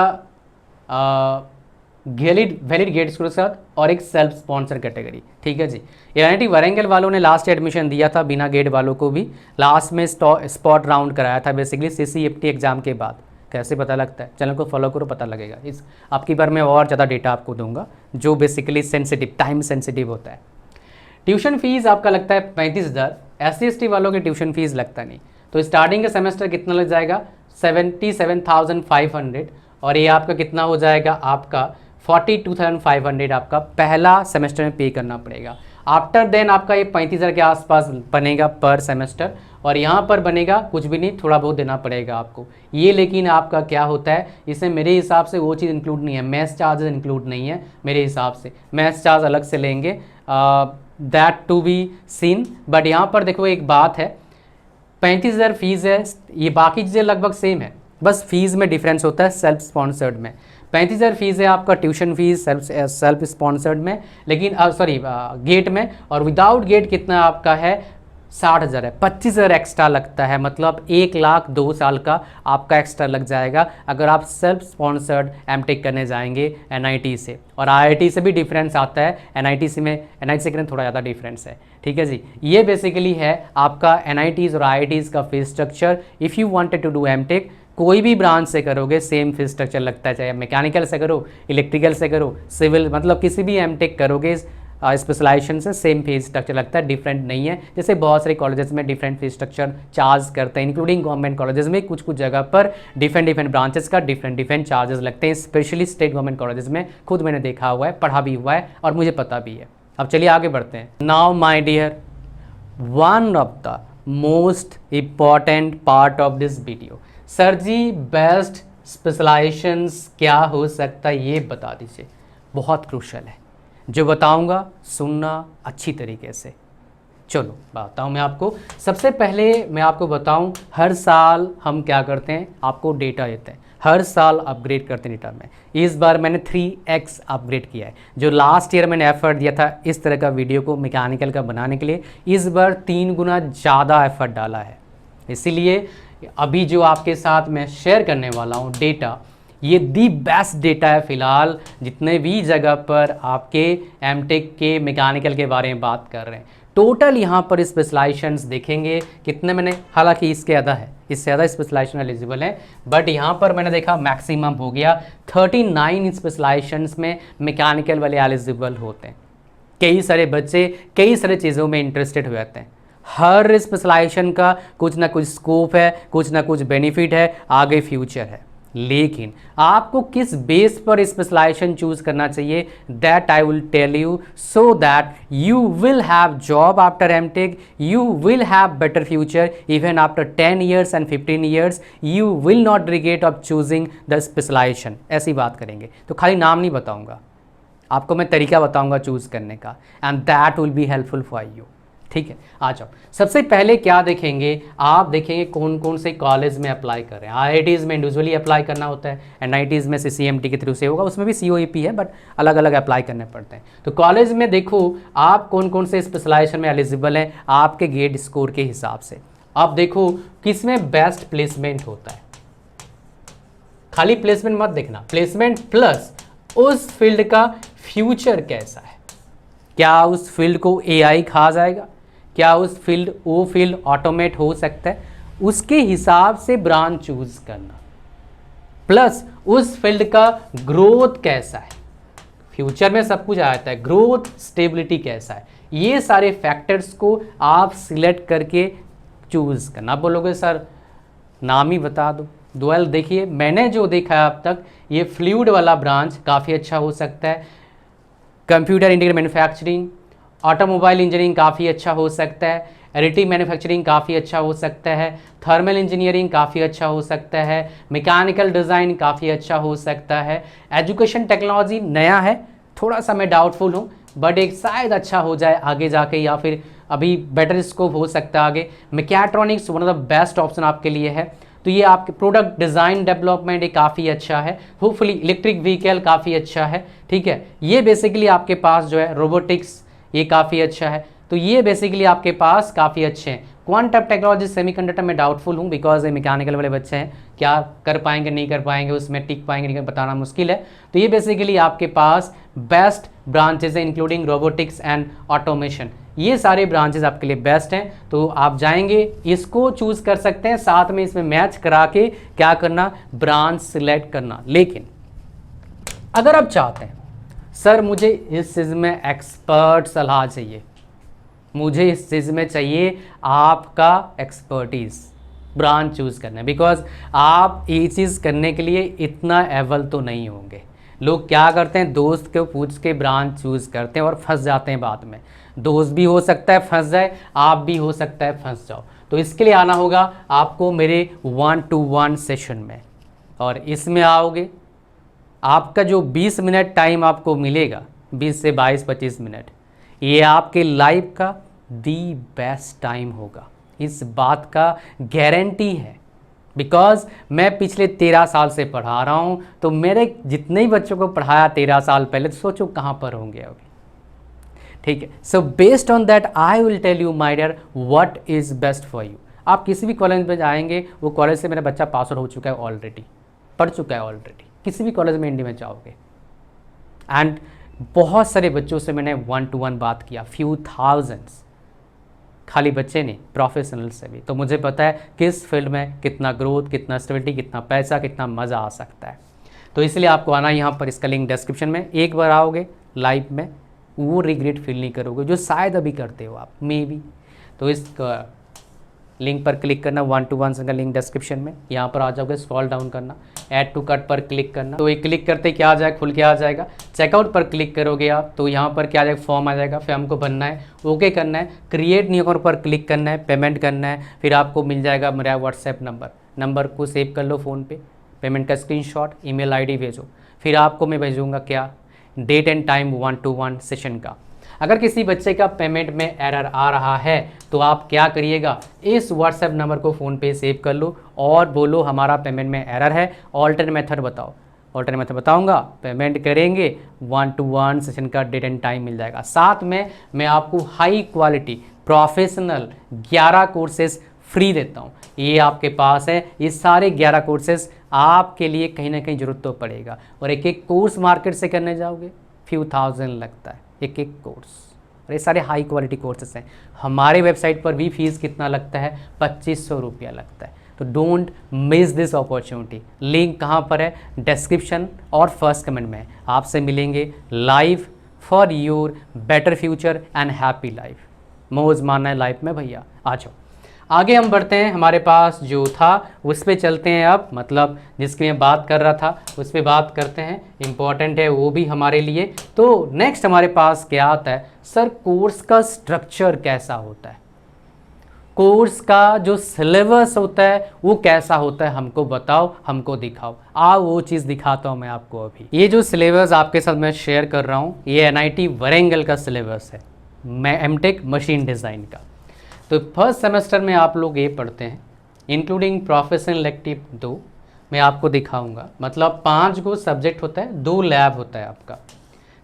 वैलिड गेट स्कोर के साथ और एक सेल्फ स्पॉन्सर कैटेगरी, ठीक है जी। ये एनआईटी वरेंगल वालों ने लास्ट एडमिशन दिया था बिना गेट वालों को भी, लास्ट में स्पॉट राउंड कराया था बेसिकली CCFT एग्जाम के बाद। कैसे पता लगता है, चैनल को फॉलो करो, पता लगेगा। इस आपकी बार मैं और ज़्यादा डेटा आपको दूंगा जो बेसिकली सेंसिटिव, टाइम सेंसिटिव होता है। ट्यूशन फीस आपका लगता है 35,000, SC ST वालों की ट्यूशन फीस लगता नहीं। तो स्टार्टिंग का सेमेस्टर कितना लग जाएगा 77,500, और ये आपका कितना हो जाएगा आपका 42,500 आपका पहला सेमेस्टर में पे करना पड़ेगा। आफ्टर देन आपका ये 35,000 के आसपास बनेगा पर सेमेस्टर, और यहाँ पर बनेगा कुछ भी नहीं, थोड़ा बहुत देना पड़ेगा आपको ये। लेकिन आपका क्या होता है, इसमें मेरे हिसाब से वो चीज़ इंक्लूड नहीं है, मैथ्स चार्जेस इंक्लूड नहीं है मेरे हिसाब से, मैथ्स चार्ज अलग से लेंगे, that to be seen. But यहाँ पर देखो एक बात है, 35,000 फीस है, ये बाकी चीज़ें लगभग सेम है, बस फीस में डिफरेंस होता है सेल्फ स्पॉन्सर्ड में। 35,000 फीस है आपका ट्यूशन फीस सेल्फ स्पॉन्सर्ड में, लेकिन सॉरी गेट में, और विदाउट गेट कितना आपका है 60,000 है, 25,000 एक्स्ट्रा लगता है, मतलब 1,00,000 2 साल का आपका एक्स्ट्रा लग जाएगा अगर आप सेल्फ स्पॉन्सर्ड एमटेक करने जाएंगे एनआईटी से। और आईआईटी से भी डिफरेंस आता है, एनआईटी से करें थोड़ा ज़्यादा डिफरेंस है, ठीक है जी। ये बेसिकली है आपका एनआईटीज़ और आईआईटीज़ का fees structure. If you wanted to do MTech, कोई भी ब्रांच से करोगे सेम फीस स्ट्रक्चर लगता है, चाहे मैकेनिकल से करो, इलेक्ट्रिकल से करो, सिविल, मतलब किसी भी एमटेक करोगे स्पेशलाइजेशन से सेम फीस स्ट्रक्चर लगता है, डिफरेंट नहीं है। जैसे बहुत सारे कॉलेजेस में डिफरेंट फीस स्ट्रक्चर चार्ज करते हैं, इंक्लूडिंग गवर्नमेंट कॉलेजेस में कुछ जगह पर डिफरेंट ब्रांचेस का डिफरेंट चार्जेस लगते हैं, स्पेशली स्टेट गवर्नमेंट कॉलेजेस में। खुद मैंने देखा हुआ है, पढ़ा भी हुआ है और मुझे पता भी है। अब चलिए आगे बढ़ते हैं। Now my dear, one of the most important part of this video, sir ji best specialisations क्या हो सकता है ये बता दीजिए। बहुत क्रूशल है, जो बताऊंगा सुनना अच्छी तरीके से। चलो बताऊं मैं आपको। सबसे पहले मैं आपको बताऊं, हर साल हम क्या करते हैं, आपको डेटा देते हैं, हर साल अपग्रेड करते हैं डेटा में। इस बार मैंने 3x अपग्रेड किया है। जो लास्ट ईयर मैंने एफर्ट दिया था इस तरह का वीडियो को मैकेनिकल का बनाने के लिए, इस बार 3 गुना ज़्यादा एफर्ट डाला है। इसीलिए अभी जो आपके साथ मैं शेयर करने वाला हूँ डेटा, ये दी बेस्ट डेटा है फ़िलहाल जितने भी जगह पर आपके एमटेक के मैकेनिकल के बारे में बात कर रहे हैं। टोटल यहाँ पर स्पेशलाइजेशंस देखेंगे कितने मैंने, हालांकि इसके ज़्यादा है, इससे ज़्यादा स्पेशलाइजेशन एलिजिबल है, बट यहाँ पर मैंने देखा मैक्सिमम हो गया 39 स्पेशलाइजेशंस में मैकेनिकल वाले एलिजिबल होते हैं। कई सारे बच्चे कई सारे चीज़ों में इंटरेस्टेड हो जाते हैं। हर स्पेशलाइजेशन का कुछ ना कुछ स्कोप है, कुछ ना कुछ बेनिफिट है, आगे फ्यूचर है। लेकिन आपको किस बेस पर स्पेशलाइजेशन चूज करना चाहिए, that I will tell you, so that you will have job after MTech, you will have better future even after 10 years and 15 years, you will not regret of choosing the specialization। ऐसी बात करेंगे तो खाली नाम नहीं बताऊंगा, आपको मैं तरीका बताऊंगा चूज करने का, and that will be helpful for you. ठीक है, आ जाओ। सबसे पहले क्या देखेंगे, आप देखेंगे कौन कौन से कॉलेज में अप्लाई कर रहे हैं। आईआईटीज़ में इंडिविजुअली अप्लाई करना होता है, एनआईटीज़ में सीसीएमटी के थ्रू से होगा, उसमें भी सीओईपी है, बट अलग अलग अप्लाई करने पड़ते हैं। तो कॉलेज में देखो आप कौन कौन से स्पेशलाइजेशन में एलिजिबल हैं आपके गेट स्कोर के हिसाब से। आप देखो किस में बेस्ट प्लेसमेंट होता है, खाली प्लेसमेंट मत देखना, प्लेसमेंट प्लस उस फील्ड का फ्यूचर कैसा है, क्या उस फील्ड को एआई खा जाएगा, क्या उस फील्ड वो फील्ड ऑटोमेट हो सकता है, उसके हिसाब से ब्रांच चूज करना, प्लस उस फील्ड का ग्रोथ कैसा है, फ्यूचर में सब कुछ आता है, ग्रोथ स्टेबिलिटी कैसा है, ये सारे फैक्टर्स को आप सिलेक्ट करके चूज करना। आप बोलोगे सर नाम ही बता दो, वेल देखिए मैंने जो देखा है अब तक, ये फ्लूइड वाला ब्रांच काफ़ी अच्छा हो सकता है, computer integrated manufacturing, automobile engineering काफ़ी अच्छा हो सकता है, एडिटिव मैन्युफैक्चरिंग काफ़ी अच्छा हो सकता है, थर्मल इंजीनियरिंग काफ़ी अच्छा हो सकता है, मैकेनिकल डिज़ाइन काफ़ी अच्छा हो सकता है, एजुकेशन टेक्नोलॉजी नया है, थोड़ा सा मैं डाउटफुल हूँ, बट एक शायद अच्छा हो जाए आगे जाके, या फिर अभी बेटर स्कोप हो सकता है आगे। Mechatronics one of the best option आपके लिए है, तो ये आपके प्रोडक्ट डिज़ाइन डेवलपमेंट ये काफ़ी अच्छा है, होपफुली इलेक्ट्रिक व्हीकल काफ़ी अच्छा है। ठीक है, ये बेसिकली आपके पास जो है रोबोटिक्स ये काफ़ी अच्छा है, तो ये बेसिकली आपके पास काफ़ी अच्छे हैं। क्वांटम टेक्नोलॉजी सेमीकंडक्टर में डाउटफुल हूँ, बिकॉज ये मैकेनिकल वाले बच्चे हैं, क्या कर पाएंगे नहीं कर पाएंगे, उसमें टिक पाएंगे नहीं बताना मुश्किल है। तो ये बेसिकली आपके पास बेस्ट ब्रांचेज हैं, इंक्लूडिंग रोबोटिक्स एंड ऑटोमेशन, ये सारे ब्रांचेज आपके लिए बेस्ट हैं। तो आप जाएंगे इसको चूज़ कर सकते हैं, साथ में इसमें मैच करा के क्या करना, ब्रांच सिलेक्ट करना। लेकिन अगर आप चाहते हैं सर मुझे इस चीज़ में एक्सपर्ट सलाह चाहिए, मुझे इस चीज़ में चाहिए आपका एक्सपर्टीज़ ब्रांच चूज़ करना, बिकॉज आप ये चीज़ करने के लिए इतना एबल तो नहीं होंगे। लोग क्या करते हैं, दोस्त को पूछ के ब्रांच चूज़ करते हैं और फंस जाते हैं बाद में। दोस्त भी हो सकता है फंस जाए, आप भी हो सकता है फंस जाओ। तो इसके लिए आना होगा आपको मेरे 1-to-1 सेशन में, और इसमें आओगे आपका जो 20 मिनट टाइम आपको मिलेगा, 20 से 22-25 मिनट, ये आपके लाइफ का दी बेस्ट टाइम होगा, इस बात का गारंटी है। बिकॉज मैं पिछले 13 साल से पढ़ा रहा हूँ, तो मेरे जितने ही बच्चों को पढ़ाया 13 साल पहले, तो सोचो कहाँ पर होंगे अभी। ठीक है। So based on that I will tell you my dear what is best for you. आप किसी भी कॉलेज में जाएंगे, वो कॉलेज से मेरा बच्चा पास आउट हो चुका है ऑलरेडी, पढ़ चुका है ऑलरेडी, किसी भी कॉलेज में इंडिया में जाओगे। एंड बहुत सारे बच्चों से मैंने 1-to-1 बात किया, फ्यू थाउजेंड्स, खाली बच्चे नहीं, प्रोफेशनल से भी। तो मुझे पता है किस फील्ड में कितना ग्रोथ, कितना स्टेबिलिटी, कितना पैसा, कितना मज़ा आ सकता है। तो इसलिए आपको आना यहाँ पर, इसका लिंक डिस्क्रिप्शन में। एक बार आओगे लाइव में, वो रिग्रेट फील नहीं करोगे जो शायद अभी करते हो आप, मे बी। तो इस लिंक पर क्लिक करना, 1-to-1 का लिंक डिस्क्रिप्शन में। यहाँ पर आ जाओगे, स्क्रॉल डाउन करना, ऐड टू कार्ट पर क्लिक करना। तो ये क्लिक करते क्या आ जाएगा, खुल के आ जाएगा। चेकआउट पर क्लिक करोगे आप, तो यहाँ पर क्या आ जाएगा, फॉर्म आ जाएगा। फिर हमको भरना है, ओके करना है, क्रिएट न्यू अकाउंट पर क्लिक करना है, पेमेंट करना है। फिर आपको मिल जाएगा मेरा व्हाट्सएप नंबर को सेव कर लो फ़ोन पे, पेमेंट का स्क्रीनशॉट, ईमेल आईडी भेजो। फिर आपको मैं भेजूँगा क्या, date and time 1-to-1 session का। अगर किसी बच्चे का पेमेंट में एरर आ रहा है तो आप क्या करिएगा, इस व्हाट्सएप नंबर को फ़ोन पे सेव कर लो और बोलो हमारा पेमेंट में एरर है, ऑल्टरनेट मेथड बताओ। ऑल्टरनेट मेथड बताऊंगा, पेमेंट करेंगे, 1-to-1 सेशन का डेट एंड टाइम मिल जाएगा। साथ में मैं आपको high quality professional 11 courses free देता हूँ। ये आपके पास है, ये सारे 11 कोर्सेज आपके लिए कहीं ना कहीं ज़रूरत तो पड़ेगा। और एक एक कोर्स मार्केट से करने जाओगे फ्यू थाउजेंड लगता है एक एक कोर्स, और ये सारे हाई क्वालिटी कोर्सेस हैं। हमारे वेबसाइट पर भी फीस कितना लगता है, 2500 रुपया लगता है। तो don't miss this opportunity. Link कहाँ पर है, डिस्क्रिप्शन और फर्स्ट कमेंट में। आपसे मिलेंगे live for your better future and happy life. मौज मारना है लाइफ में भैया, आ जाओ। आगे हम बढ़ते हैं, हमारे पास जो था उस पर चलते हैं अब, मतलब जिसकी मैं बात कर रहा था उस पर बात करते हैं, इम्पॉर्टेंट है वो भी हमारे लिए। तो नेक्स्ट हमारे पास क्या आता है, सर कोर्स का स्ट्रक्चर कैसा होता है, कोर्स का जो सिलेबस होता है वो कैसा होता है, हमको बताओ, हमको दिखाओ। आओ वो चीज़ दिखाता हूँ मैं आपको अभी। ये जो सिलेबस आपके साथ मैं शेयर कर रहा हूँ, ये NIT वरेंगल का सिलेबस है, मैं MTech मशीन डिज़ाइन का। तो फर्स्ट सेमेस्टर में आप लोग ये पढ़ते हैं, इंक्लूडिंग प्रोफेशनल इलेक्टिव 2 मैं आपको दिखाऊंगा। मतलब 5 को सब्जेक्ट होता है, 2 लैब होता है आपका।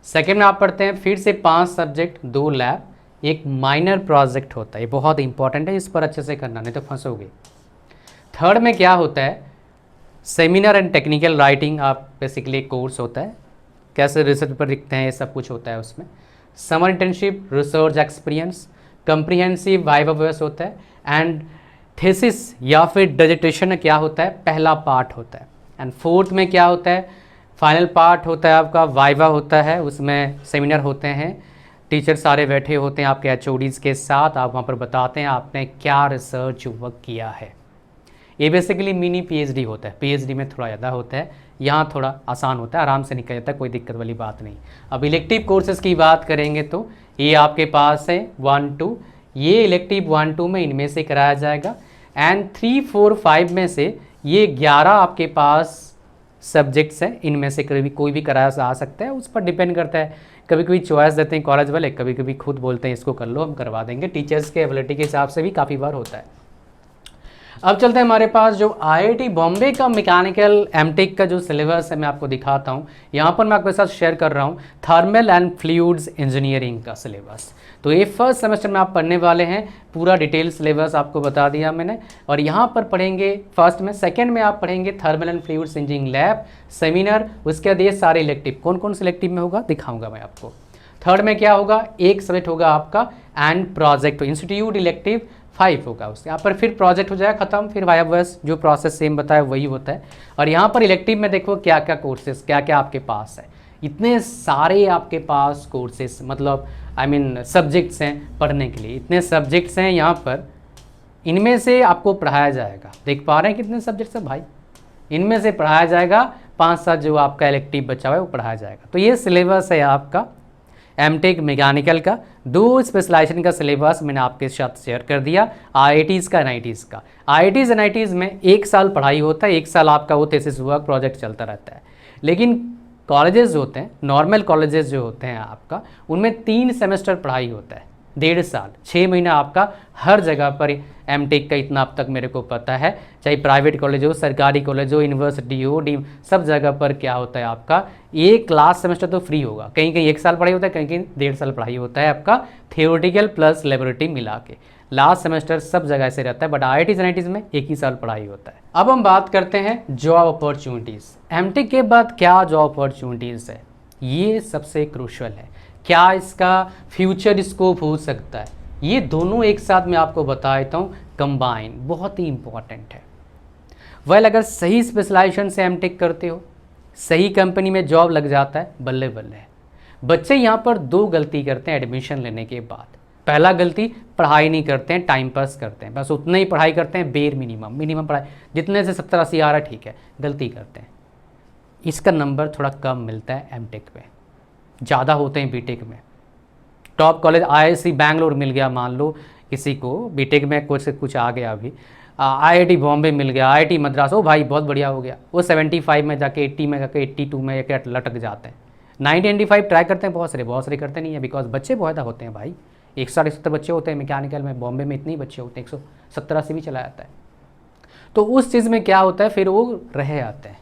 सेकेंड में आप पढ़ते हैं फिर से 5 सब्जेक्ट, 2 लैब, एक माइनर प्रोजेक्ट होता है। ये बहुत इंपॉर्टेंट है, इस पर अच्छे से करना नहीं तो फंसोगे। थर्ड में क्या होता है, सेमिनार एंड टेक्निकल राइटिंग, आप बेसिकली एक कोर्स होता है, कैसे रिसर्च पर लिखते हैं, ये सब कुछ होता है उसमें। Summer internship, research experience, comprehensive viva voce होता है, एंड थीसिस या फिर डिसर्टेशन क्या होता है, पहला पार्ट होता है। एंड फोर्थ में क्या होता है, फाइनल पार्ट होता है आपका, वाइवा होता है, उसमें सेमिनार होते हैं, टीचर सारे बैठे होते हैं आपके HODs के साथ, आप वहाँ पर बताते हैं आपने क्या रिसर्च वर्क किया है। ये बेसिकली मिनी PhD होता है, PhD में थोड़ा ज़्यादा होता है, यहाँ थोड़ा आसान होता है, आराम से निकल जाता है, कोई दिक्कत वाली बात नहीं। अब इलेक्टिव कोर्सेज की बात करेंगे तो ये आपके पास है 1-2, ये इलेक्टिव 1-2 में इनमें से कराया जाएगा। एंड 3, 4, 5 में से ये 11 आपके पास सब्जेक्ट्स हैं, इनमें से कभी कोई भी कराया जा सकता है, उस पर डिपेंड करता है। कभी कभी चॉइस देते हैं कॉलेज वाले, कभी कभी खुद बोलते हैं इसको कर लो, हम करवा देंगे। टीचर्स के एबिलिटी के हिसाब से भी काफ़ी बार होता है। अब चलते हैं हमारे पास जो IIT बॉम्बे का मैकेनिकल MTech का जो सिलेबस है, मैं आपको दिखाता हूँ। यहाँ पर मैं आपके साथ शेयर कर रहा हूँ थर्मल एंड फ्लूइड्स इंजीनियरिंग का सिलेबस। तो ये फर्स्ट सेमेस्टर में आप पढ़ने वाले हैं, पूरा डिटेल सिलेबस आपको बता दिया मैंने। और यहाँ पर पढ़ेंगे फर्स्ट में, सेकेंड में आप पढ़ेंगे thermal and fluids engineering lab, seminar, उसके बाद ये सारे इलेक्टिव, कौन कौन से इलेक्टिव में होगा दिखाऊंगा मैं आपको। थर्ड में क्या होगा, एक सब्जेक्ट होगा आपका एंड प्रोजेक्ट, इंस्टीट्यूट इलेक्टिव 5 होगा, उसके यहाँ पर फिर प्रोजेक्ट हो जाएगा खत्म, फिर वाया वर्स जो प्रोसेस सेम बताया वही होता है। और यहाँ पर इलेक्टिव में देखो क्या क्या कोर्सेज, क्या क्या आपके पास है, इतने सारे आपके पास कोर्सेज, मतलब सब्जेक्ट्स हैं पढ़ने के लिए, इतने सब्जेक्ट्स हैं यहाँ पर, इनमें से आपको पढ़ाया जाएगा। देख पा रहे हैं कितने सब्जेक्ट्स हैं भाई, इनमें से पढ़ाया जाएगा 5-7 जो आपका इलेक्टिव बचा हुआ है वो पढ़ाया जाएगा। तो ये सिलेबस है आपका MTech मैकेनिकल का, 2 स्पेशलाइजेशन का सिलेबस मैंने आपके साथ शेयर कर दिया, IITs का NITs का। IITs NITs में 1 साल पढ़ाई होता है, 1 साल आपका वो थीसिस वर्क प्रोजेक्ट चलता रहता है। लेकिन कॉलेजेस जो होते हैं, नॉर्मल कॉलेजेस जो होते हैं आपका, उनमें 3 सेमेस्टर पढ़ाई होता है, 1.5 साल, 6 महीना आपका हर जगह पर एमटेक का इतना अब तक मेरे को पता है, चाहे प्राइवेट कॉलेज हो, सरकारी कॉलेज हो, यूनिवर्सिटी हो, डी सब जगह पर क्या होता है आपका एक लास्ट सेमेस्टर तो फ्री होगा, कहीं कहीं 1 साल पढ़ाई होता है, कहीं कहीं 1.5 साल पढ़ाई होता है आपका थियोरेटिकल प्लस लेबोरेटरी मिला के। लास्ट सेमेस्टर सब जगह ऐसे रहता है, बट IITs NITs में 1 ही साल पढ़ाई होता है। अब हम बात करते हैं जॉब अपॉर्चुनिटीज़। एमटेक के बाद क्या जॉब अपॉर्चुनिटीज़ है, ये सबसे क्रूशल है। क्या इसका फ्यूचर स्कोप हो सकता है, ये दोनों एक साथ मैं आपको बता देता हूँ, कंबाइन बहुत ही इंपॉर्टेंट है। वेल अगर सही स्पेशलाइजेशन से एमटेक करते हो, सही कंपनी में जॉब लग जाता है, बल्ले बल्ले है। बच्चे यहाँ पर 2 गलती करते हैं एडमिशन लेने के बाद। पहला गलती, पढ़ाई नहीं करते हैं, टाइम पास करते हैं, बस उतना ही पढ़ाई करते हैं, बेर मिनिमम पढ़ाई, जितने से 70-80 आ रहा है ठीक है, गलती करते हैं। इसका नंबर थोड़ा कम मिलता है एमटेक में, ज़्यादा होते हैं बीटेक में। टॉप कॉलेज IISc बैंगलोर मिल गया, मान लो किसी को बीटेक में कुछ आ गया, अभी IIT बॉम्बे मिल गया, IIT मद्रास, ओ भाई बहुत बढ़िया हो गया, वो 75 में जाके 80 में जाके 82 में जाके लटक जाते हैं। 90-95 ट्राई करते हैं, बहुत सारे करते नहीं है, बिकॉज बच्चे बहुत ज़्यादा होते हैं भाई, 160-170 बच्चे होते हैं मैकेनिकल में, बॉम्बे में इतने ही बच्चे होते हैं, 170-80 भी चला जाता है। तो उस चीज़ में क्या होता है, फिर वो रह जाते हैं,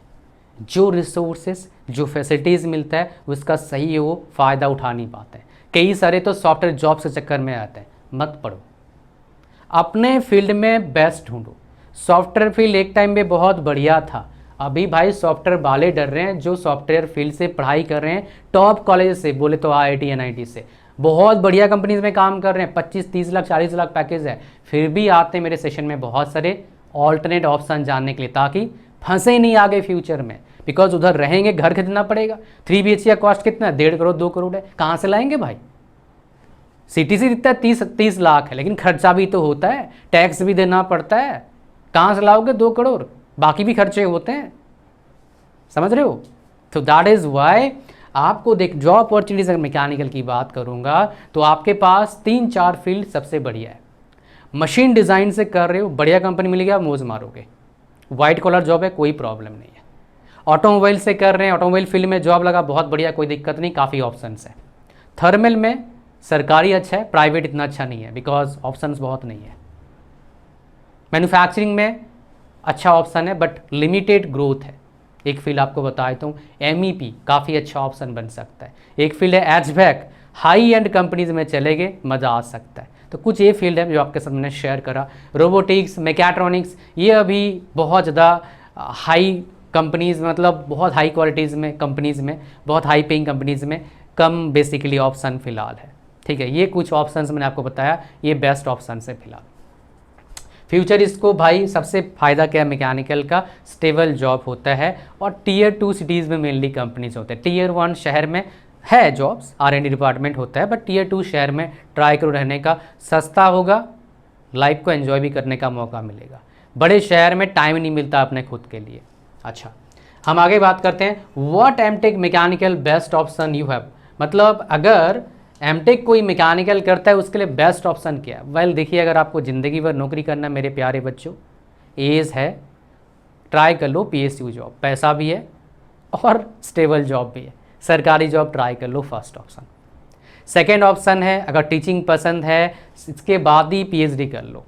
जो रिसोर्सेज जो फैसिलिटीज़ मिलता है उसका सही वो फ़ायदा उठा नहीं पाते हैं। कई सारे तो सॉफ्टवेयर जॉब के चक्कर में आते हैं। मत पढ़ो, अपने फील्ड में बेस्ट ढूंढो। सॉफ्टवेयर फील्ड एक टाइम में बहुत बढ़िया था, अभी भाई सॉफ्टवेयर वाले डर रहे हैं जो सॉफ्टवेयर फील्ड से पढ़ाई कर रहे हैं, टॉप कॉलेज से, बोले तो IIT NIT से, बहुत बढ़िया कंपनीज में काम कर रहे हैं, 25-30 लाख 40 लाख पैकेज है, फिर भी आते हैं मेरे सेशन में बहुत सारे ऑल्टरनेट ऑप्शन जानने के लिए, ताकि फंसे नहीं आगे फ्यूचर में, बिकॉज उधर रहेंगे, घर खरीदना पड़ेगा। 3 BHK का कॉस्ट कितना है, 1.5 करोड़ 2 करोड़ है, कहाँ से लाएंगे भाई। CTC दिखता है 30 लाख है, लेकिन खर्चा भी तो होता है, टैक्स भी देना पड़ता है, कहाँ से लाओगे 2 करोड़, बाकी भी खर्चे होते हैं, समझ रहे हो। तो दैट इज़ वाई आपको देख, जॉब अपॉर्चुनिटीज अगर मैकेनिकल की बात करूँगा तो आपके पास 3-4 फील्ड सबसे बढ़िया है। मशीन डिज़ाइन से कर रहे हो, बढ़िया कंपनी मिलेगी, आप मौज मारोगे, वाइट कॉलर जॉब है, कोई प्रॉब्लम नहीं है। ऑटोमोबाइल से कर रहे हैं, ऑटोमोबाइल फील्ड में जॉब लगा, बहुत बढ़िया, कोई दिक्कत नहीं, काफ़ी ऑप्शंस है। थर्मल में सरकारी अच्छा है, प्राइवेट इतना अच्छा नहीं है, बिकॉज ऑप्शंस बहुत नहीं है। मैन्युफैक्चरिंग में अच्छा ऑप्शन है, बट लिमिटेड ग्रोथ है। एक फील्ड आपको बता देता हूँ, MEP काफ़ी अच्छा ऑप्शन बन सकता है। एक फील्ड है HVAC, हाई एंड कंपनीज में चले गए, मज़ा आ सकता है। तो कुछ ये फील्ड है जो आपके साथ मैंने शेयर करा। रोबोटिक्स, मैकेट्रॉनिक्स, ये अभी बहुत ज़्यादा हाई कंपनीज़, मतलब बहुत हाई क्वालिटीज़ में कंपनीज़ में, बहुत हाई पेइंग कंपनीज़ में कम बेसिकली ऑप्शन फ़िलहाल है, ठीक है। ये कुछ ऑप्शंस मैंने आपको बताया, ये बेस्ट ऑप्शन है फिलहाल। फ्यूचर इसको भाई सबसे फ़ायदा क्या है मैकेनिकल का, स्टेबल जॉब होता है, और Tier 2 सिटीज़ में मेनली कंपनीज होते हैं। Tier 1 शहर में है जॉब्स, R&D डिपार्टमेंट होता है, बट Tier 2 शहर में ट्राई करो रहने का, सस्ता होगा, लाइफ को एंजॉय भी करने का मौका मिलेगा। बड़े शहर में टाइम नहीं मिलता अपने खुद के लिए। अच्छा, हम आगे बात करते हैं, what MTech mechanical best option you have, मतलब अगर एमटेक कोई मैकेनिकल करता है उसके लिए बेस्ट ऑप्शन क्या है। वेल देखिए, अगर आपको ज़िंदगी भर नौकरी करना है मेरे प्यारे बच्चों, एज है, ट्राई कर लो PSU जॉब, पैसा भी है और स्टेबल जॉब भी है, सरकारी जॉब ट्राई कर लो, फर्स्ट ऑप्शन। सेकेंड ऑप्शन है, अगर टीचिंग पसंद है इसके बाद ही PhD कर लो,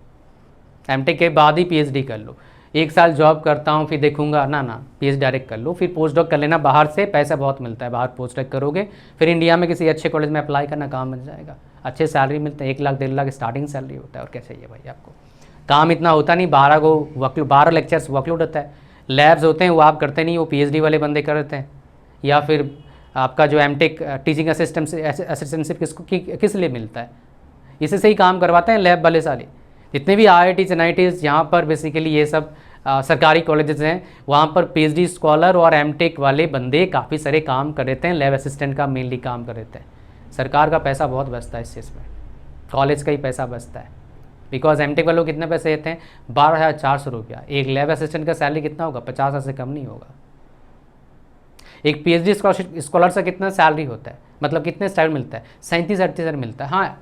एमटेक के बाद ही PhD कर लो। 1 साल जॉब करता हूँ फिर देखूंगा, ना PhD डायरेक्ट कर लो, फिर पोस्ट डॉक कर लेना, बाहर से पैसा बहुत मिलता है, बाहर पोस्ट डॉक करोगे, फिर इंडिया में किसी अच्छे कॉलेज में अप्लाई करना, काम मिल जाएगा, अच्छे सैलरी मिलते हैं, 1 लाख 1.5 लाख स्टार्टिंग सैलरी होता है, और क्या चाहिए भाई आपको। काम इतना होता नहीं, 12 लेक्चर्स वर्कलोड होता है, लैब्स होते हैं वो आप करते नहीं, वो PhD वाले बंदे करते हैं, या फिर आपका जो एमटेक टीचिंग असिस्टेंटशिप किस लिए मिलता है, इसी से ही काम करवाते हैं लैब वाले साले। जितने भी IITs NITs यहाँ पर बेसिकली ये सब सरकारी कॉलेजेस हैं, वहाँ पर PhD स्कॉलर और एमटेक वाले बंदे काफ़ी सारे काम कर देते हैं, लैब असिस्टेंट का मेनली काम कर देते हैं। सरकार का पैसा बहुत बचता है इस चीज़ में, कॉलेज का ही पैसा बचता है, बिकॉज एमटेक वालों को कितने पैसे देते हैं, 12,400 रुपया। एक लैब असिस्टेंट का सैलरी कितना होगा, 50,000 से कम नहीं होगा। एक PhD स्कॉलर से कितना सैलरी होता है, मतलब कितने स्टाइल मिलता है, 37-38 मिलता है। हाँ,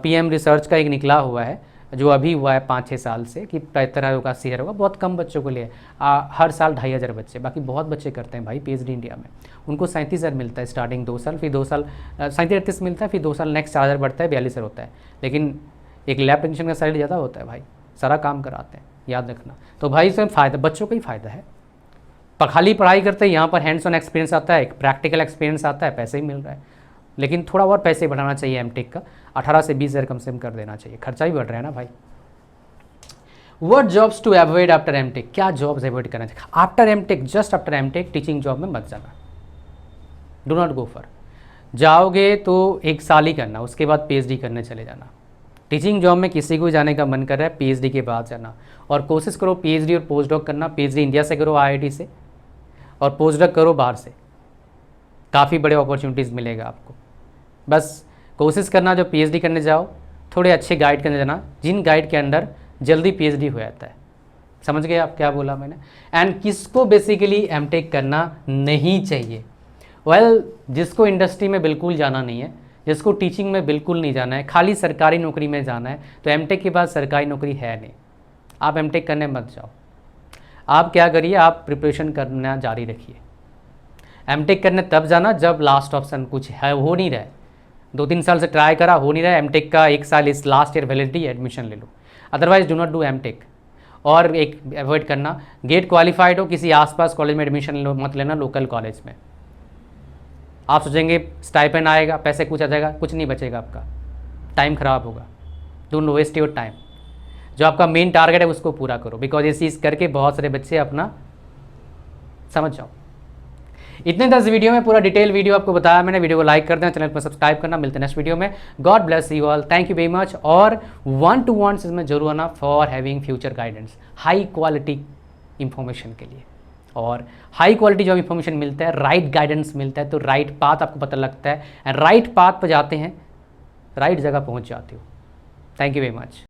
PM रिसर्च का एक निकला हुआ है जो अभी हुआ है 5-6 साल से, कि 75 का शेयर होगा, बहुत कम बच्चों को लिए, हर साल 2,500 बच्चे, बाकी बहुत बच्चे करते हैं भाई PhD इंडिया में, उनको 37,000 मिलता है स्टार्टिंग 2 साल, फिर 2 साल 37-38 मिलता है, फिर 2 साल नेक्स्ट 4,000 बढ़ता है, 42,000 होता है। लेकिन एक लैब टेक्नीशियन का सैलरी ज़्यादा होता है भाई, सारा काम कराते हैं, याद रखना। तो भाई इसमें फ़ायदा बच्चों का ही फ़ायदा है। खाली पढ़ाई करते हैं, यहाँ पर हैंड्स ऑन एक्सपीरियंस आता है, प्रैक्टिकल एक्सपीरियंस आता है, पैसे ही मिल रहा है। लेकिन थोड़ा और पैसे बढ़ाना चाहिए एमटेक का, 18 से 20 हज़ार कम से कम कर देना चाहिए, खर्चा भी बढ़ रहा है ना भाई। What jobs to avoid after MTech, क्या जॉब्स अवॉइड करना चाहिए after MTech? Just after MTech teaching job में मत जाना, डू नॉट गो फॉर। जाओगे तो 1 साल ही करना, उसके बाद पीएचडी करने चले जाना। टीचिंग जॉब में किसी को जाने का मन कर रहा है पीएचडी के बाद जाना, और कोशिश करो पीएचडी और पोस्ट डॉक करना। पीएचडी इंडिया से करो आईआईटी से, और पोस्ट डॉक करो बाहर से, काफ़ी बड़े अपॉर्चुनिटीज़ मिलेगा आपको। बस कोशिश करना जो पीएचडी करने जाओ थोड़े अच्छे गाइड करने जाना, जिन गाइड के अंडर जल्दी पीएचडी हो जाता है। समझ गए आप क्या बोला मैंने? एंड किसको बेसिकली एमटेक करना नहीं चाहिए? वेल, जिसको इंडस्ट्री में बिल्कुल जाना नहीं है, जिसको टीचिंग में बिल्कुल नहीं जाना है, खाली सरकारी नौकरी में जाना है, तो एमटेक के बाद सरकारी नौकरी है नहीं, आप एमटेक करने मत जाओ। आप क्या करिए, आप प्रिपरेशन करना जारी रखिए। एमटेक करने तब जाना जब लास्ट ऑप्शन कुछ है, हो नहीं रहा है, 2-3 साल से ट्राई करा, हो नहीं रहा है, एमटेक का 1 साल इस लास्ट ईयर वैलिडिटी, एडमिशन ले लो। Otherwise do not do MTech. और एक अवॉइड करना, गेट क्वालिफाइड हो, किसी आसपास कॉलेज में एडमिशन मत लेना, लोकल कॉलेज में। आप सोचेंगे स्टाइपेंड आएगा, पैसे कुछ आ जाएगा, कुछ नहीं बचेगा आपका, टाइम ख़राब होगा। Don't waste your time. जो आपका मेन टारगेट है उसको पूरा करो, बिकॉज ये चीज़ करके बहुत सारे बच्चे अपना समझ जाओ। इतने 10 वीडियो में पूरा डिटेल वीडियो आपको बताया मैंने। वीडियो को लाइक कर देना, चैनल पर सब्सक्राइब करना। मिलते हैं नेक्स्ट वीडियो में। God bless you all, thank you very much. और 1-to-1 इसमें जरूर आना for having future guidance, high quality information के लिए। और हाई क्वालिटी जो इंफॉर्मेशन मिलता है, राइट गाइडेंस मिलता है, तो राइट पाथ आपको पता लगता है, एंड राइट पाथ पर जाते हैं, राइट जगह पहुंच जाते हो। Thank you very much.